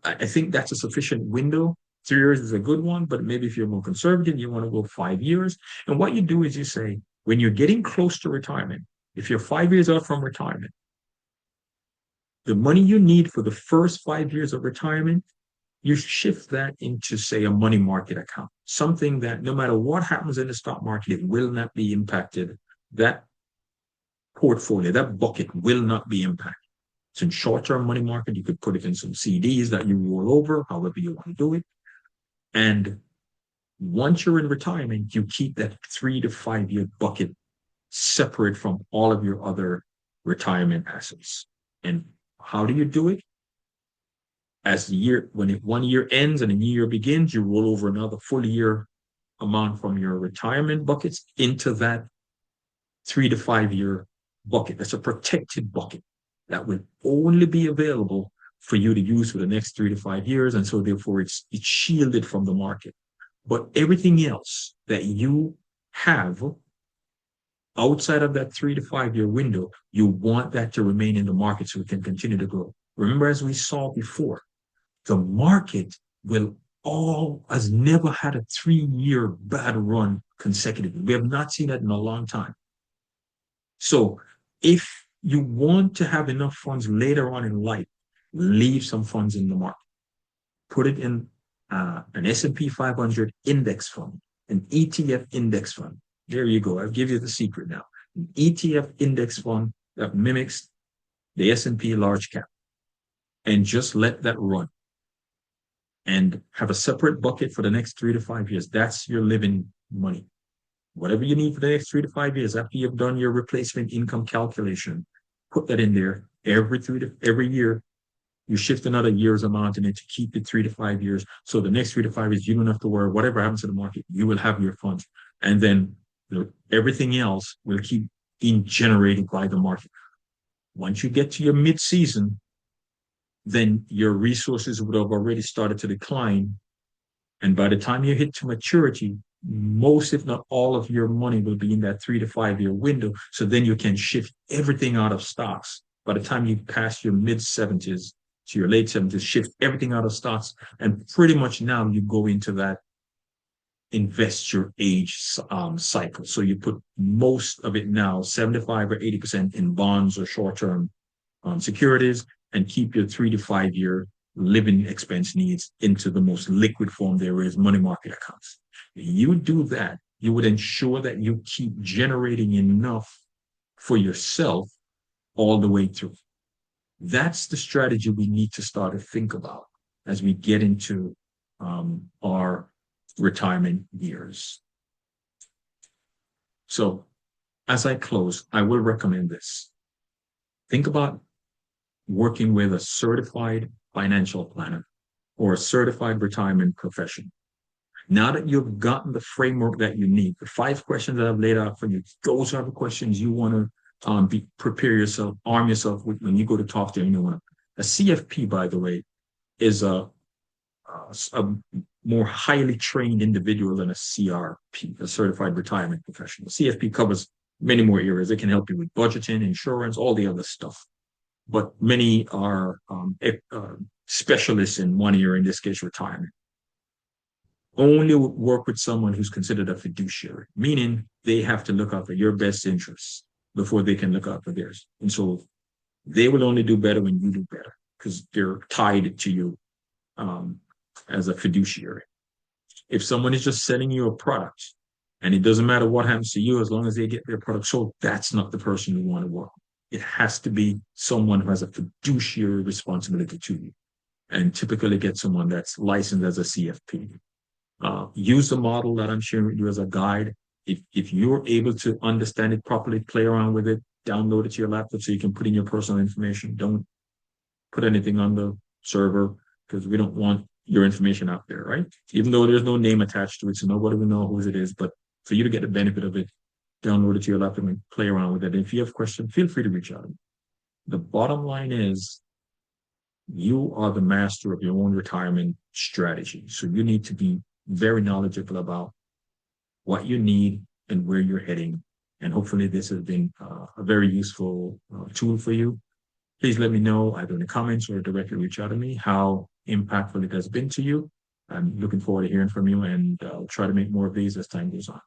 I think that's a sufficient window. 3 years is a good one, but maybe if you're more conservative, you want to go 5 years. And what you do is you say, when you're getting close to retirement, if you're 5 years out from retirement, the money you need for the first 5 years of retirement, you shift that into, say, a money market account, something that no matter what happens in the stock market, it will not be impacted. That portfolio, that bucket will not be impacted. So in short-term money market, you could put it in some CDs that you roll over, however you want to do it. And once you're in retirement, you keep that 3 to 5 year bucket separate from all of your other retirement assets. And how do you do it? As the year, when it, one year ends and a new year begins, you roll over another full year amount from your retirement buckets into that 3 to 5 year bucket. That's a protected bucket that will only be available for you to use for the next 3 to 5 years. And so therefore it's shielded from the market. But everything else that you have outside of that 3 to 5 year window, you want that to remain in the market so it can continue to grow. Remember, as we saw before, the market will all has never had a 3 year bad run consecutively. We have not seen that in a long time. So if you want to have enough funds later on in life, leave some funds in the market. Put it in an S&P 500 index fund, an ETF index fund. There you go. I'll give you the secret now. An ETF index fund that mimics the S&P large cap, and just let that run and have a separate bucket for the next 3 to 5 years. That's your living money. Whatever you need for the next 3 to 5 years, after you've done your replacement income calculation, put that in there. Every year, you shift another year's amount in it to keep it 3 to 5 years. So the next 3 to 5 years, you don't have to worry. Whatever happens to the market, you will have your funds. And then everything else will keep being generated by the market. Once you get to your mid-season, then your resources would have already started to decline. And by the time you hit to maturity, most, if not all, of your money will be in that 3 to 5 year window. So then you can shift everything out of stocks. By the time you pass your mid-70s to your late 70s, shift everything out of stocks. And pretty much now you go into that invest your age cycle. So you put most of it now, 75 or 80% in bonds or short-term securities, and keep your 3 to 5 year living expense needs into the most liquid form there is, money market accounts. You do that, you would ensure that you keep generating enough for yourself all the way through. That's the strategy we need to start to think about as we get into our retirement years. So as I close, I will recommend this. Think about working with a certified financial planner or a certified retirement professional. Now that you've gotten the framework that you need, the 5 questions that I've laid out for you, those are the questions you want to prepare yourself, arm yourself with when you go to talk to anyone. A CFP, by the way, is a more highly trained individual than a CRP, a certified retirement professional. CFP covers many more areas. It can help you with budgeting, insurance, all the other stuff. But many are specialists in money, or in this case, retirement. Only work with someone who's considered a fiduciary, meaning they have to look out for your best interests before they can look out for theirs. And so they will only do better when you do better, because they're tied to you as a fiduciary. If someone is just selling you a product and it doesn't matter what happens to you as long as they get their product sold, that's not the person you want to work with. It has to be someone who has a fiduciary responsibility to you, and typically get someone that's licensed as a CFP. Use the model that I'm sharing with you as a guide. If you're able to understand it properly, play around with it, download it to your laptop so you can put in your personal information. Don't put anything on the server, because we don't want your information out there, right? Even though there's no name attached to it, so nobody will know who it is. But for you to get the benefit of it, download it to your laptop and play around with it. And if you have questions, feel free to reach out. The bottom line is, you are the master of your own retirement strategy. So you need to be very knowledgeable about what you need and where you're heading. And hopefully this has been a very useful tool for you. Please let me know either in the comments or directly reach out to me how impactful it has been to you. I'm looking forward to hearing from you, and I'll try to make more of these as time goes on.